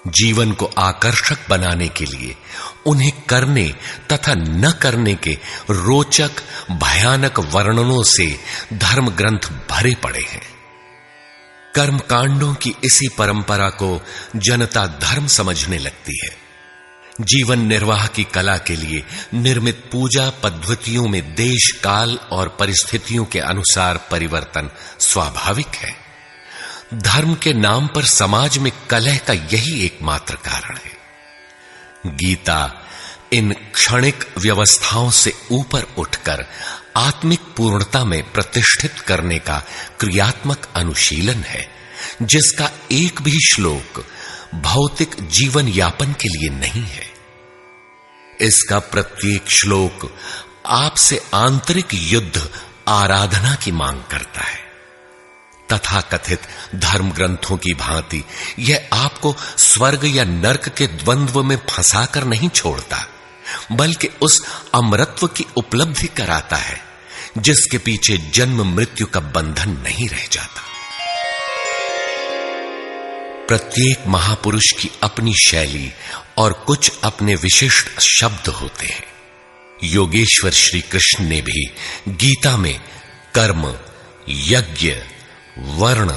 जीवन को आकर्षक बनाने के लिए उन्हें करने तथा न करने के रोचक भयानक वर्णनों से धर्म ग्रंथ भरे पड़े हैं। कर्म कांडों की इसी परंपरा को जनता धर्म समझने लगती है। जीवन निर्वाह की कला के लिए निर्मित पूजा पद्धतियों में देश काल और परिस्थितियों के अनुसार परिवर्तन स्वाभाविक है। धर्म के नाम पर समाज में कलह का यही एकमात्र कारण है। गीता इन क्षणिक व्यवस्थाओं से ऊपर उठकर आत्मिक पूर्णता में प्रतिष्ठित करने का क्रियात्मक अनुशीलन है, जिसका एक भी श्लोक भौतिक जीवन यापन के लिए नहीं है। इसका प्रत्येक श्लोक आपसे आंतरिक युद्ध आराधना की मांग करता है। तथाकथित धर्म ग्रंथों की भांति यह आपको स्वर्ग या नर्क के द्वंद्व में फंसाकर नहीं छोड़ता, बल्कि उस अमरत्व की उपलब्धि कराता है जिसके पीछे जन्म मृत्यु का बंधन नहीं रह जाता। प्रत्येक महापुरुष की अपनी शैली और कुछ अपने विशिष्ट शब्द होते हैं। योगेश्वर श्री कृष्ण ने भी गीता में कर्म, यज्ञ, वर्ण,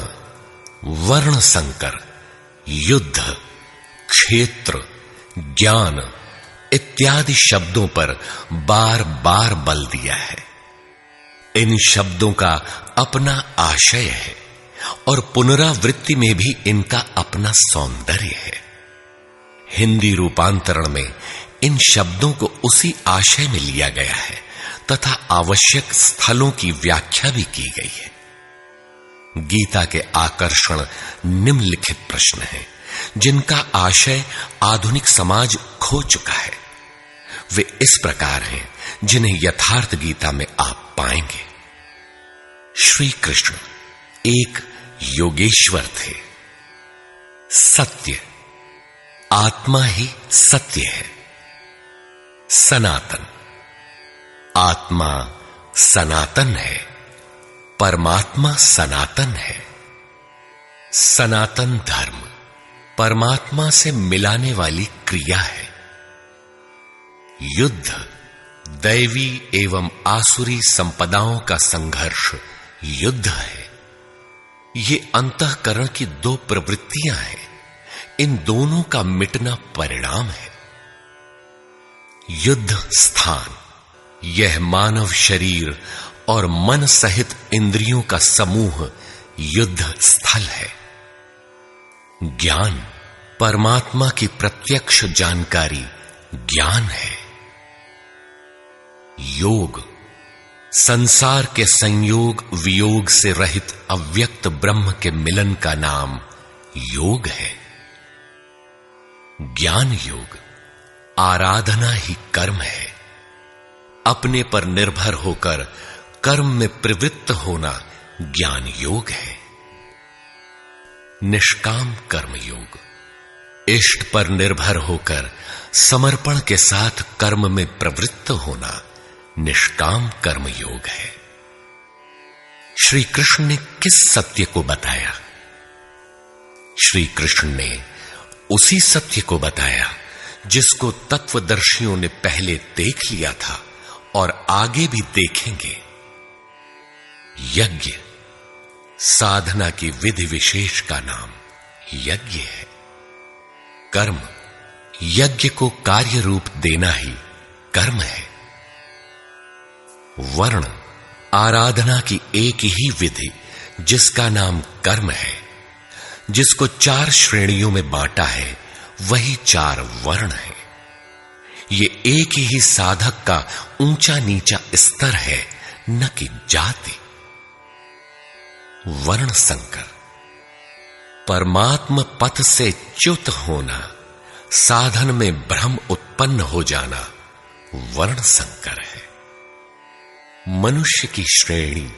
वर्ण संकर, युद्ध, क्षेत्र, ज्ञान इत्यादि शब्दों पर बार बार बल दिया है। इन शब्दों का अपना आशय है और पुनरावृत्ति में भी इनका अपना सौंदर्य है। हिंदी रूपांतरण में इन शब्दों को उसी आशय में लिया गया है तथा आवश्यक स्थलों की व्याख्या भी की गई है। गीता के आकर्षण निम्नलिखित प्रश्न हैं, जिनका आशय आधुनिक समाज खो चुका है। वे इस प्रकार हैं जिन्हें यथार्थ गीता में आप पाएंगे। श्री कृष्ण एक योगेश्वर थे। सत्य, आत्मा ही सत्य है। सनातन, आत्मा सनातन है, परमात्मा सनातन है। सनातन धर्म परमात्मा से मिलाने वाली क्रिया है। युद्ध दैवी एवं आसुरी संपदाओं का संघर्ष युद्ध है। ये अंतःकरण की दो प्रवृत्तियां हैं। इन दोनों का मिटना परिणाम है। युद्ध स्थान, यह मानव शरीर और मन सहित इंद्रियों का समूह युद्ध स्थल है। ज्ञान, परमात्मा की प्रत्यक्ष जानकारी ज्ञान है। योग, संसार के संयोग वियोग से रहित अव्यक्त ब्रह्म के मिलन का नाम योग है। ज्ञान योग, आराधना ही कर्म है। अपने पर निर्भर होकर कर्म में प्रवृत्त होना ज्ञान योग है। निष्काम कर्म योग, इष्ट पर निर्भर होकर समर्पण के साथ कर्म में प्रवृत्त होना निष्काम कर्म योग है। श्री कृष्ण ने किस सत्य को बताया? श्री कृष्ण ने उसी सत्य को बताया जिसको तत्वदर्शियों ने पहले देख लिया था और आगे भी देखेंगे। यज्ञ साधना की विधि विशेष का नाम यज्ञ है। कर्म यज्ञ को कार्य रूप देना ही कर्म है। वर्ण आराधना की एक ही विधि जिसका नाम कर्म है, जिसको 4 श्रेणियों में बांटा है, वही 4 वर्ण है। ये एक ही साधक का ऊंचा नीचा स्तर है, न कि जाति। वर्ण संकर परमात्म पथ से च्युत होना, साधन में भ्रम उत्पन्न हो जाना वर्ण संकर है। मनुष्य की श्रेणी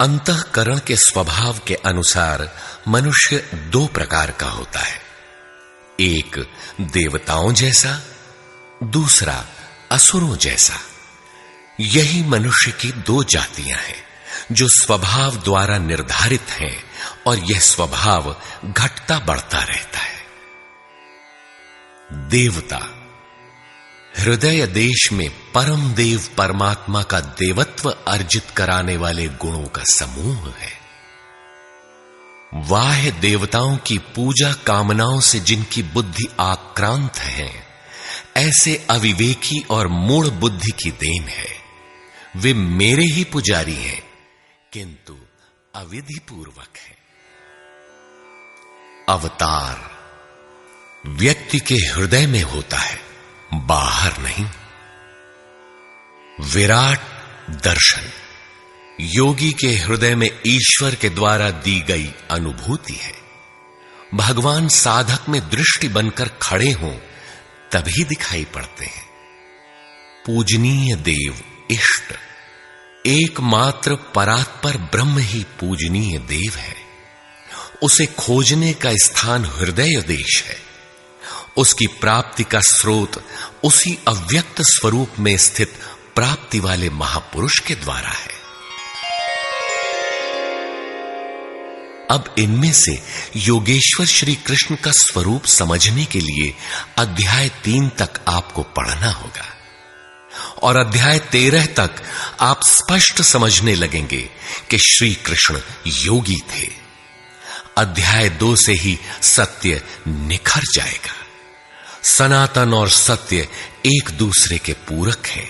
अंतःकरण के स्वभाव के अनुसार मनुष्य 2 प्रकार का होता है, एक देवताओं जैसा, दूसरा असुरों जैसा। यही मनुष्य की 2 जातियां हैं जो स्वभाव द्वारा निर्धारित हैं, और यह स्वभाव घटता बढ़ता रहता है। देवता हृदय देश में परम देव परमात्मा का देवत्व अर्जित कराने वाले गुणों का समूह है। वाह्य देवताओं की पूजा कामनाओं से जिनकी बुद्धि आक्रांत है, ऐसे अविवेकी और मूढ़ बुद्धि की देन है। वे मेरे ही पुजारी हैं, किंतु अविधि पूर्वक है। अवतार व्यक्ति के हृदय में होता है, बाहर नहीं। विराट दर्शन योगी के हृदय में ईश्वर के द्वारा दी गई अनुभूति है। भगवान साधक में दृष्टि बनकर खड़े हों तभी दिखाई पड़ते हैं। पूजनीय देव इष्ट, एकमात्र परात्पर ब्रह्म ही पूजनीय देव है। उसे खोजने का स्थान हृदय देश है। उसकी प्राप्ति का स्रोत उसी अव्यक्त स्वरूप में स्थित प्राप्ति वाले महापुरुष के द्वारा है। अब इनमें से योगेश्वर श्री कृष्ण का स्वरूप समझने के लिए अध्याय 3 तक आपको पढ़ना होगा, और अध्याय 13 तक आप स्पष्ट समझने लगेंगे कि श्री कृष्ण योगी थे। अध्याय 2 से ही सत्य निखर जाएगा। सनातन और सत्य एक दूसरे के पूरक हैं।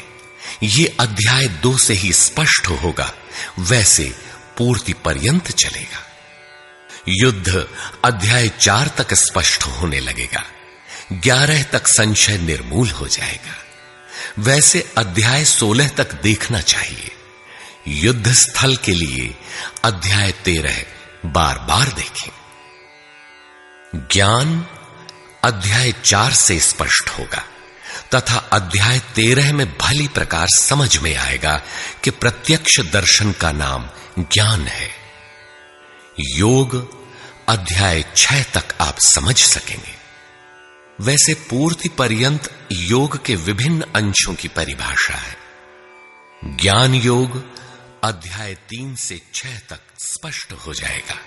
ये अध्याय 2 से ही स्पष्ट होगा, वैसे पूर्ति पर्यंत चलेगा। युद्ध अध्याय 4 तक स्पष्ट होने लगेगा, 11 तक संशय निर्मूल हो जाएगा। वैसे अध्याय 16 तक देखना चाहिए। युद्ध स्थल के लिए अध्याय 13 बार बार देखें। ज्ञान अध्याय 4 से स्पष्ट होगा, तथा अध्याय 13 में भली प्रकार समझ में आएगा कि प्रत्यक्ष दर्शन का नाम ज्ञान है। योग अध्याय 6 तक आप समझ सकेंगे। वैसे पूर्ति पर्यंत योग के विभिन्न अंशों की परिभाषा है। ज्ञान योग अध्याय 3 से 6 तक स्पष्ट हो जाएगा।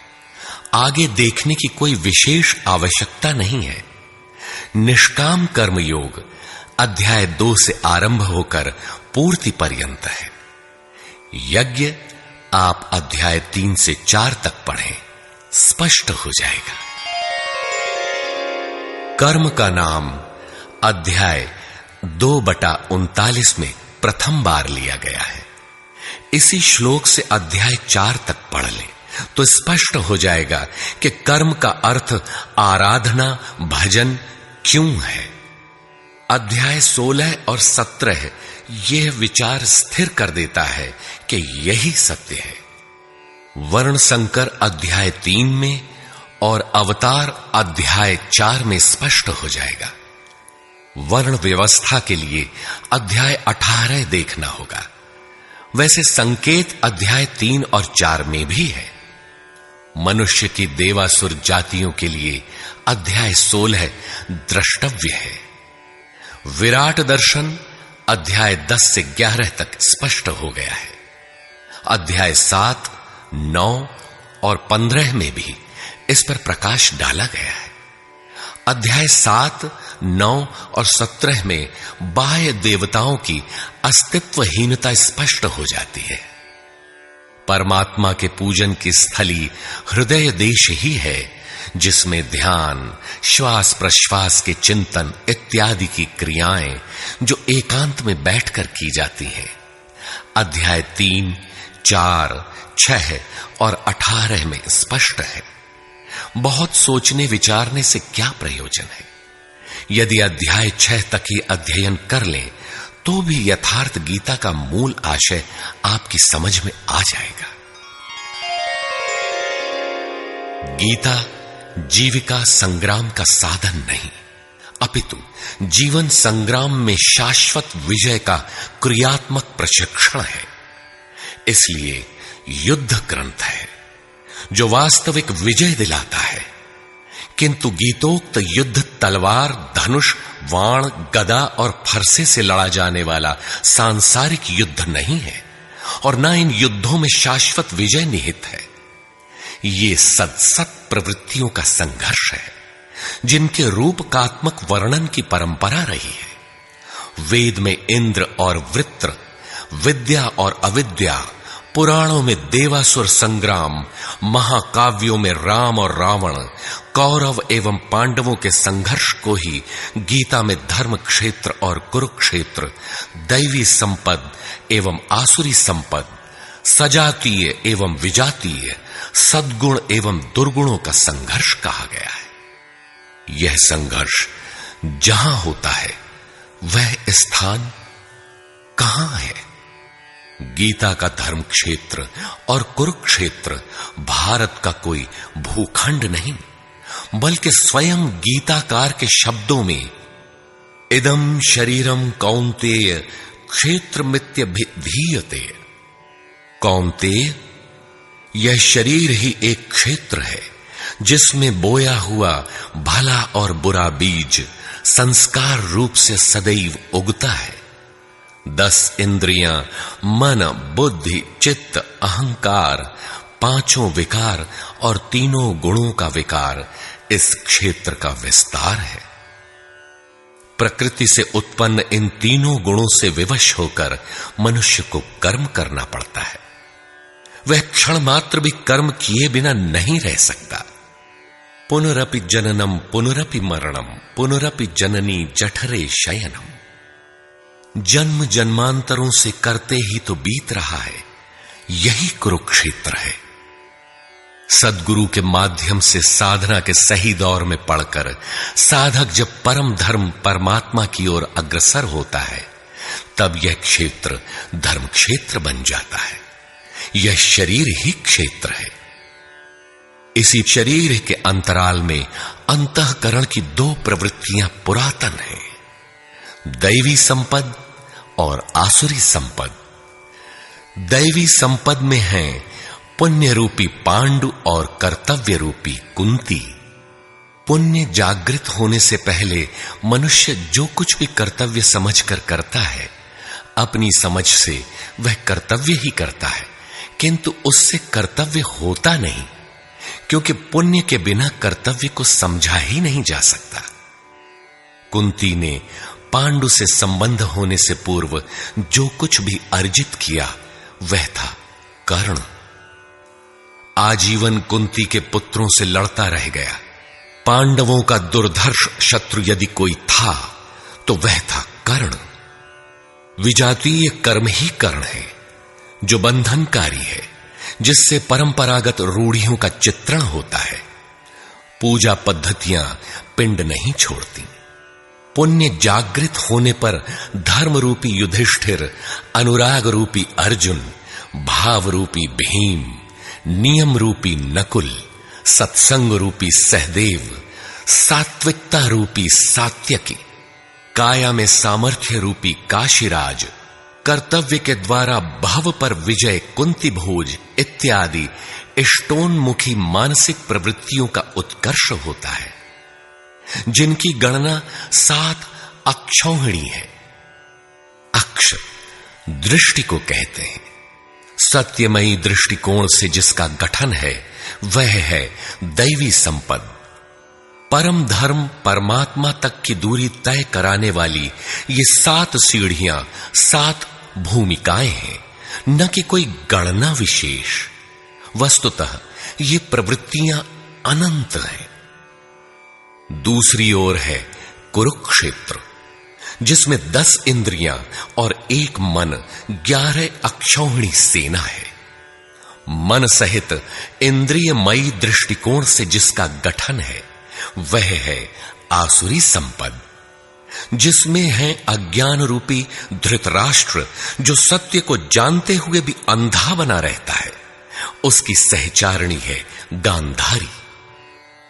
आगे देखने की कोई विशेष आवश्यकता नहीं है। निष्काम कर्म योग अध्याय 2 से आरंभ होकर पूर्ति पर्यंत है। यज्ञ आप अध्याय 3 से 4 तक पढ़ें, स्पष्ट हो जाएगा। कर्म का नाम अध्याय 2/39 में प्रथम बार लिया गया है। इसी श्लोक से अध्याय 4 तक पढ़ लें तो स्पष्ट हो जाएगा कि कर्म का अर्थ आराधना भजन क्यों है। अध्याय 16 और 17 यह विचार स्थिर कर देता है कि यही सत्य है। वर्ण संकर अध्याय 3 में और अवतार अध्याय 4 में स्पष्ट हो जाएगा। वर्ण व्यवस्था के लिए अध्याय 18 देखना होगा। वैसे संकेत अध्याय 3 और 4 में भी है। मनुष्य की देवासुर जातियों के लिए अध्याय 16 द्रष्टव्य है। विराट दर्शन अध्याय 10 से 11 तक स्पष्ट हो गया है। अध्याय 7, 9 और 15 में भी इस पर प्रकाश डाला गया है। अध्याय 7, 9 और 17 में बाह्य देवताओं की अस्तित्वहीनता स्पष्ट हो जाती है। परमात्मा के पूजन की स्थली हृदय देश ही है, जिसमें ध्यान, श्वास प्रश्वास के चिंतन इत्यादि की क्रियाएं जो एकांत में बैठकर की जाती हैं। अध्याय 3, 4, 6 और 18 में स्पष्ट है। बहुत सोचने विचारने से क्या प्रयोजन है? यदि अध्याय 6 तक ही अध्ययन कर लें तो भी यथार्थ गीता का मूल आशय आपकी समझ में आ जाएगा। गीता जीविका संग्राम का साधन नहीं, अपितु जीवन संग्राम में शाश्वत विजय का क्रियात्मक प्रशिक्षण है। इसलिए युद्ध ग्रंथ है जो वास्तविक विजय दिलाता है, किंतु गीतोक्त युद्ध तलवार, धनुष, वाण, गदा और फरसे से लड़ा जाने वाला सांसारिक युद्ध नहीं है और न इन युद्धों में शाश्वत विजय निहित है। ये सत प्रवृत्तियों का संघर्ष है, जिनके रूपकात्मक वर्णन की परंपरा रही है। वेद में इंद्र और वृत्र, विद्या और अविद्या, पुराणों में देवासुर संग्राम, महाकाव्यों में राम और रावण, कौरव एवं पांडवों के संघर्ष को ही गीता में धर्म क्षेत्र और कुरुक्षेत्र, दैवी संपद एवं आसुरी संपद, सजातीय एवं विजातीय, सद्गुण एवं दुर्गुणों का संघर्ष कहा गया है। यह संघर्ष जहां होता है वह स्थान कहां है? गीता का धर्म क्षेत्र और कुरुक्षेत्र भारत का कोई भूखंड नहीं, बल्कि स्वयं गीताकार के शब्दों में इदं शरीरम कौन्तेय क्षेत्रमित्यभिधीयते। कौन्तेय, यह शरीर ही एक क्षेत्र है जिसमें बोया हुआ भला और बुरा बीज संस्कार रूप से सदैव उगता है। 10 इंद्रियां, मन, बुद्धि, चित्त, अहंकार, 5 विकार और 3 गुणों का विकार इस क्षेत्र का विस्तार है। प्रकृति से उत्पन्न इन 3 गुणों से विवश होकर मनुष्य को कर्म करना पड़ता है। वह क्षण मात्र भी कर्म किए बिना नहीं रह सकता। पुनरपि जननम पुनरपि मरणम पुनरपि जननी जठरे शयनम। जन्म जन्मांतरों से करते ही तो बीत रहा है, यही कुरुक्षेत्र है। सद्गुरु के माध्यम से साधना के सही दौर में पड़कर साधक जब परम धर्म परमात्मा की ओर अग्रसर होता है, तब यह क्षेत्र धर्म क्षेत्र बन जाता है। यह शरीर ही क्षेत्र है। इसी शरीर के अंतराल में अंतःकरण की 2 प्रवृत्तियां पुरातन हैं, दैवी संपद और आसुरी संपद। दैवी संपद में है पुण्य रूपी पांडु और कर्तव्य रूपी कुंती। पुण्य जागृत होने से पहले मनुष्य जो कुछ भी कर्तव्य समझकर करता है, अपनी समझ से वह कर्तव्य ही करता है, किंतु उससे कर्तव्य होता नहीं, क्योंकि पुण्य के बिना कर्तव्य को समझा ही नहीं जा सकता। कुंती ने पांडु से संबंध होने से पूर्व जो कुछ भी अर्जित किया वह था कर्ण। आजीवन कुंती के पुत्रों से लड़ता रह गया। पांडवों का दुर्धर्ष शत्रु यदि कोई था तो वह था कर्ण। विजातीय कर्म ही कर्ण है, जो बंधनकारी है, जिससे परंपरागत रूढ़ियों का चित्रण होता है। पूजा पद्धतियां पिंड नहीं छोड़ती। पुण्य जागृत होने पर धर्म रूपी युधिष्ठिर, अनुराग रूपी अर्जुन, भाव रूपी भीम, नियम रूपी नकुल, सत्संग रूपी सहदेव, सात्विकता रूपी सात्यकी, काया में सामर्थ्य रूपी काशीराज, कर्तव्य के द्वारा भव पर विजय कुंती भोज इत्यादि इष्टोन्मुखी मानसिक प्रवृत्तियों का उत्कर्ष होता है, जिनकी गणना 7 अक्षौहिणी है। अक्ष दृष्टि को कहते हैं। सत्यमयी दृष्टिकोण से जिसका गठन है वह है दैवी संपद। परम धर्म परमात्मा तक की दूरी तय कराने वाली ये 7 सीढ़ियां, 7 भूमिकाएं हैं। न कि कोई गणना विशेष। वस्तुतः ये प्रवृत्तियां अनंत हैं। दूसरी ओर है कुरुक्षेत्र, जिसमें 10 इंद्रियां और 1 मन, 11 अक्षौहिणी सेना है। मन सहित इंद्रियमयी दृष्टिकोण से जिसका गठन है वह है आसुरी संपद, जिसमें है अज्ञान रूपी धृतराष्ट्र, जो सत्य को जानते हुए भी अंधा बना रहता है। उसकी सहचारिणी है गांधारी।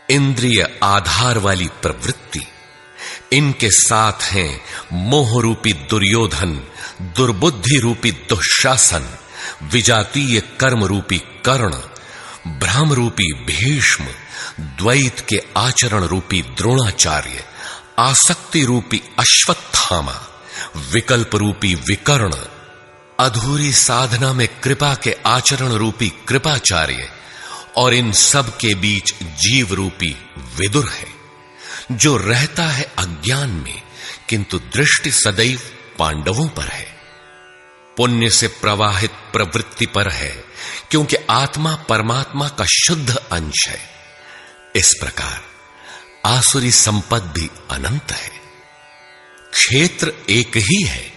इंद्रिय आधार वाली प्रवृत्ति, इनके साथ हैं मोह रूपी दुर्योधन, दुर्बुद्धि रूपी दुःशासन, विजातीय कर्म रूपी कर्ण, भ्रम रूपी भीष्म, द्वैत के आचरण रूपी द्रोणाचार्य, आसक्ति रूपी अश्वत्थामा, विकल्प रूपी विकर्ण, अधूरी साधना में कृपा के आचरण रूपी कृपाचार्य, और इन सब के बीच जीव रूपी विदुर है, जो रहता है अज्ञान में, किंतु दृष्टि सदैव पांडवों पर है। पुण्य से प्रवाहित प्रवृत्ति पर है, क्योंकि आत्मा परमात्मा का शुद्ध अंश है। इस प्रकार आसुरी संपद भी अनंत है। क्षेत्र एक ही है,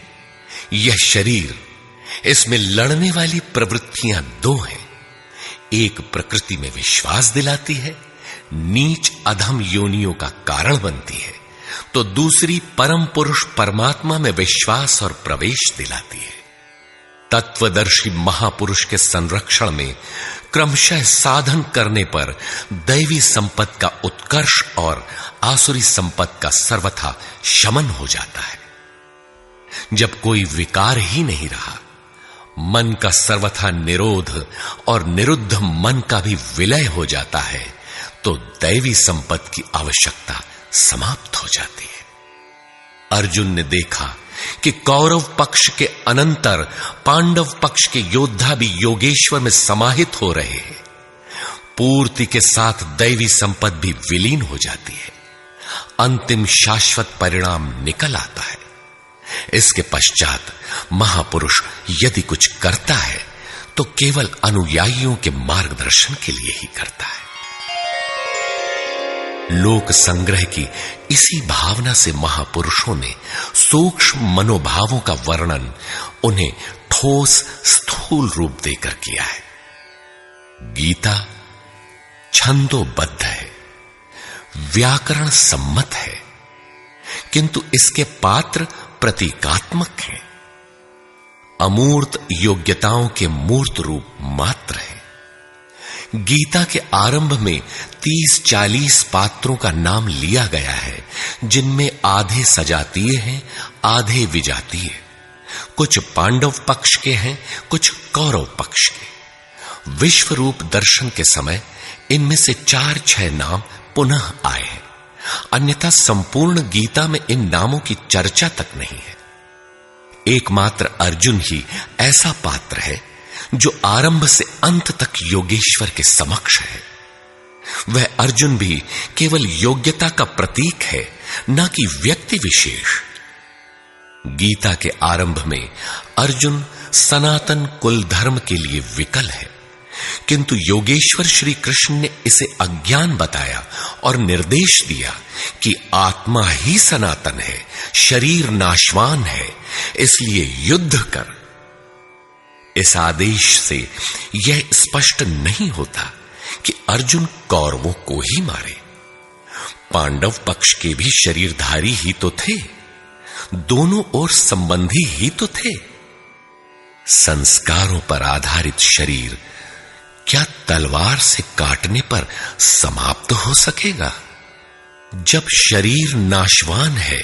यह शरीर, इसमें लड़ने वाली प्रवृत्तियां 2 हैं। एक प्रकृति में विश्वास दिलाती है, नीच अधम योनियों का कारण बनती है, तो दूसरी परम पुरुष परमात्मा में विश्वास और प्रवेश दिलाती है। तत्वदर्शी महापुरुष के संरक्षण में क्रमशः साधन करने पर दैवी संपत्ति का उत्कर्ष और आसुरी संपत्ति का सर्वथा शमन हो जाता है। जब कोई विकार ही नहीं रहा, मन का सर्वथा निरोध और निरुद्ध मन का भी विलय हो जाता है, तो दैवी संपत्ति की आवश्यकता समाप्त हो जाती है। अर्जुन ने देखा कि कौरव पक्ष के अनंतर पांडव पक्ष के योद्धा भी योगेश्वर में समाहित हो रहे हैं। पूर्ति के साथ दैवी संपत्ति भी विलीन हो जाती है। अंतिम शाश्वत परिणाम निकल आता है। इसके पश्चात महापुरुष यदि कुछ करता है तो केवल अनुयायियों के मार्गदर्शन के लिए ही करता है। लोक संग्रह की इसी भावना से महापुरुषों ने सूक्ष्म मनोभावों का वर्णन उन्हें ठोस स्थूल रूप देकर किया है। गीता छंदोबद्ध है, व्याकरण सम्मत है, किंतु इसके पात्र प्रतीकात्मक हैं। अमूर्त योग्यताओं के मूर्त रूप मात्र है। गीता के आरंभ में 30-40 पात्रों का नाम लिया गया है, जिनमें आधे सजातीय हैं, आधे विजातीय। कुछ पांडव पक्ष के हैं, कुछ कौरव पक्ष के। विश्व रूप दर्शन के समय इनमें से 4-6 नाम पुनः आए हैं, अन्यथा संपूर्ण गीता में इन नामों की चर्चा तक नहीं है। एकमात्र अर्जुन ही ऐसा पात्र है जो आरंभ से अंत तक योगेश्वर के समक्ष है। वह अर्जुन भी केवल योग्यता का प्रतीक है, न कि व्यक्ति विशेष। गीता के आरंभ में अर्जुन सनातन कुल धर्म के लिए विकल है, किंतु योगेश्वर श्री कृष्ण ने इसे अज्ञान बताया और निर्देश दिया कि आत्मा ही सनातन है, शरीर नाशवान है, इसलिए युद्ध कर। इस आदेश से यह स्पष्ट नहीं होता कि अर्जुन कौरवों को ही मारे। पांडव पक्ष के भी शरीरधारी ही तो थे, दोनों ओर संबंधी ही तो थे। संस्कारों पर आधारित शरीर क्या तलवार से काटने पर समाप्त हो सकेगा? जब शरीर नाशवान है,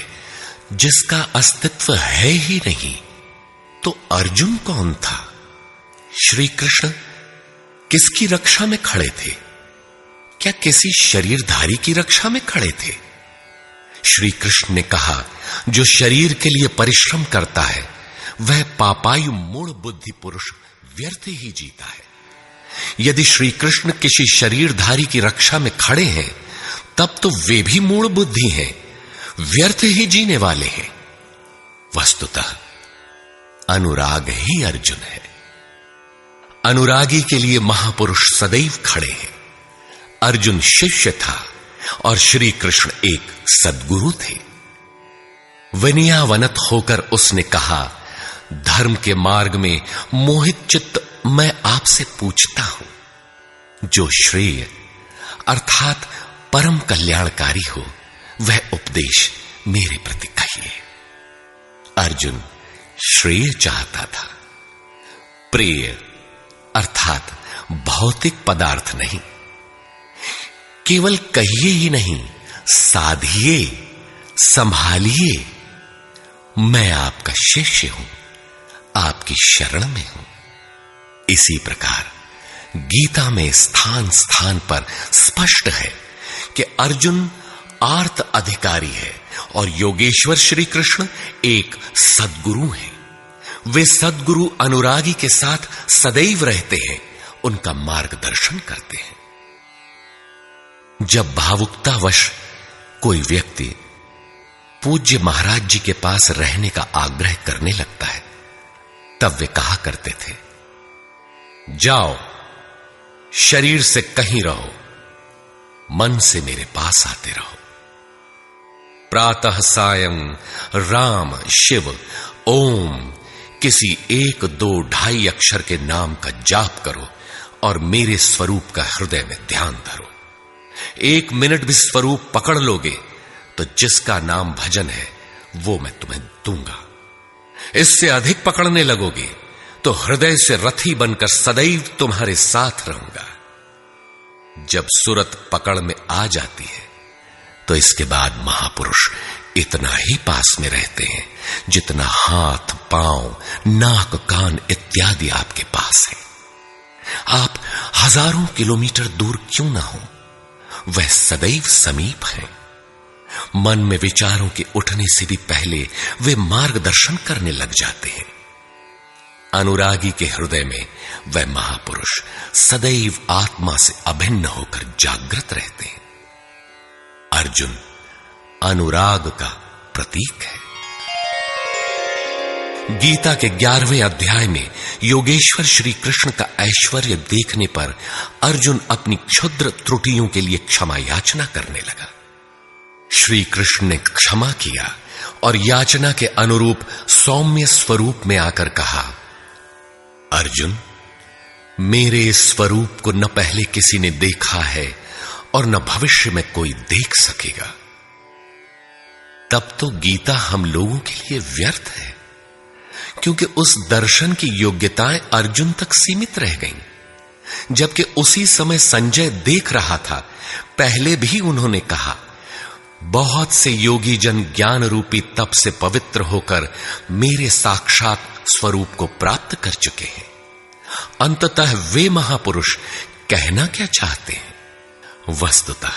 जिसका अस्तित्व है ही नहीं, तो अर्जुन कौन था? श्री कृष्ण किसकी रक्षा में खड़े थे? क्या किसी शरीरधारी की रक्षा में खड़े थे? श्री कृष्ण ने कहा, जो शरीर के लिए परिश्रम करता है वह पापायु मूढ़ बुद्धि पुरुष व्यर्थ ही जीता है। यदि श्री कृष्ण किसी शरीरधारी की रक्षा में खड़े हैं, तब तो वे भी मूढ़ बुद्धि हैं, व्यर्थ ही जीने वाले हैं। वस्तुतः अनुराग ही अर्जुन है। अनुरागी के लिए महापुरुष सदैव खड़े हैं। अर्जुन शिष्य था और श्री कृष्ण एक सद्गुरु थे। विनयावनत होकर उसने कहा, धर्म के मार्ग में मोहित चित्त मैं आपसे पूछता हूं, जो श्रेय अर्थात परम कल्याणकारी हो वह उपदेश मेरे प्रति कहिए। अर्जुन श्रेय चाहता था, प्रेय अर्थात भौतिक पदार्थ नहीं। केवल कहिए ही नहीं, साधिए, संभालिए। मैं आपका शिष्य हूं, आपकी शरण में हूं। इसी प्रकार गीता में स्थान स्थान पर स्पष्ट है कि अर्जुन आर्त अधिकारी है और योगेश्वर श्री कृष्ण एक सद्गुरु हैं। वे सद्गुरु अनुरागी के साथ सदैव रहते हैं, उनका मार्गदर्शन करते हैं। जब भावुकतावश कोई व्यक्ति पूज्य महाराज जी के पास रहने का आग्रह करने लगता है, तब वे कहा करते थे, जाओ, शरीर से कहीं रहो, मन से मेरे पास आते रहो। प्रातः सायं राम शिव ओम किसी 1, 2, 2.5 अक्षर के नाम का जाप करो और मेरे स्वरूप का हृदय में ध्यान धरो। 1 मिनट भी स्वरूप पकड़ लोगे तो जिसका नाम भजन है वो मैं तुम्हें दूंगा। इससे अधिक पकड़ने लगोगे तो हृदय से रथी बनकर सदैव तुम्हारे साथ रहूंगा। जब सुरत पकड़ में आ जाती है तो इसके बाद महापुरुष इतना ही पास में रहते हैं जितना हाथ, पांव, नाक, कान इत्यादि आपके पास है। आप हजारों किलोमीटर दूर क्यों ना हो, वह सदैव समीप है। मन में विचारों के उठने से भी पहले वे मार्गदर्शन करने लग जाते हैं। अनुरागी के हृदय में वह महापुरुष सदैव आत्मा से अभिन्न होकर जागृत रहते हैं। अर्जुन अनुराग का प्रतीक है। गीता के 11वें अध्याय में योगेश्वर श्री कृष्ण का ऐश्वर्य देखने पर अर्जुन अपनी क्षुद्र त्रुटियों के लिए क्षमा याचना करने लगा। श्री कृष्ण ने क्षमा किया और याचना के अनुरूप सौम्य स्वरूप में आकर कहा, अर्जुन, मेरे स्वरूप को न पहले किसी ने देखा है और न भविष्य में कोई देख सकेगा। तब तो गीता हम लोगों के लिए व्यर्थ है, क्योंकि उस दर्शन की योग्यताएं अर्जुन तक सीमित रह गईं। जबकि उसी समय संजय देख रहा था, पहले भी उन्होंने कहा, बहुत से योगी जन ज्ञान रूपी तप से पवित्र होकर मेरे साक्षात स्वरूप को प्राप्त कर चुके हैं। अंततः वे महापुरुष कहना क्या चाहते हैं? वस्तुतः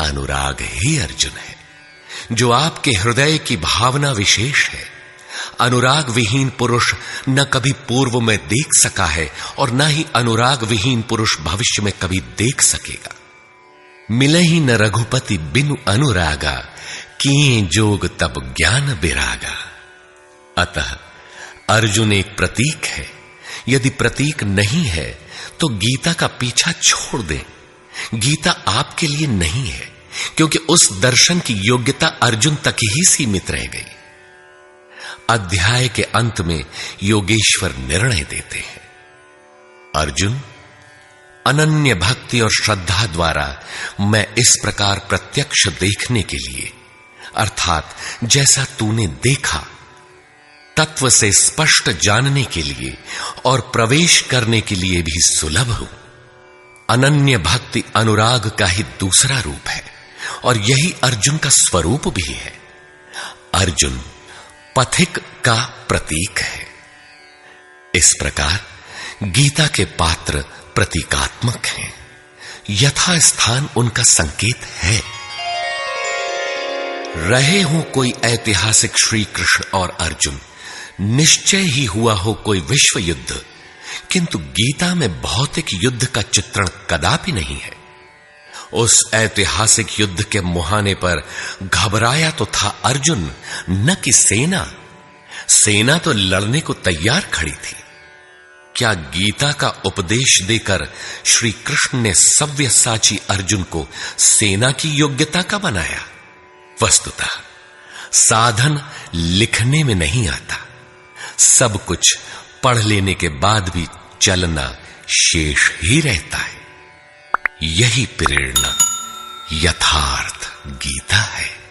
अनुराग ही अर्जुन है, जो आपके हृदय की भावना विशेष है। अनुराग विहीन पुरुष न कभी पूर्व में देख सका है और न ही अनुराग विहीन पुरुष भविष्य में कभी देख सकेगा। मिले ही न रघुपति बिनु अनुरागा, किए जोग तब ज्ञान बिरागा। अतः अर्जुन एक प्रतीक है। यदि प्रतीक नहीं है तो गीता का पीछा छोड़ दें। गीता आपके लिए नहीं है, क्योंकि उस दर्शन की योग्यता अर्जुन तक ही सीमित रह गई। अध्याय के अंत में योगेश्वर निर्णय देते हैं, अर्जुन, अनन्य भक्ति और श्रद्धा द्वारा मैं इस प्रकार प्रत्यक्ष देखने के लिए, अर्थात जैसा तूने देखा, तत्व से स्पष्ट जानने के लिए और प्रवेश करने के लिए भी सुलभ हूं। अनन्य भक्ति अनुराग का ही दूसरा रूप है और यही अर्जुन का स्वरूप भी है। अर्जुन पथिक का प्रतीक है। इस प्रकार गीता के पात्र प्रतीकात्मक हैं, यथा स्थान उनका संकेत है। रहे हो कोई ऐतिहासिक श्री कृष्ण और अर्जुन, निश्चय ही हुआ हो कोई विश्व युद्ध, किंतु गीता में भौतिक युद्ध का चित्रण कदापि नहीं है। उस ऐतिहासिक युद्ध के मुहाने पर घबराया तो था अर्जुन, न कि सेना। सेना तो लड़ने को तैयार खड़ी थी। क्या गीता का उपदेश देकर श्री कृष्ण ने सव्यसाची अर्जुन को सेना की योग्यता का बनाया? वस्तुतः साधन लिखने में नहीं आता, सब कुछ पढ़ लेने के बाद भी चलना शेष ही रहता है। यही प्रेरणा यथार्थ गीता है।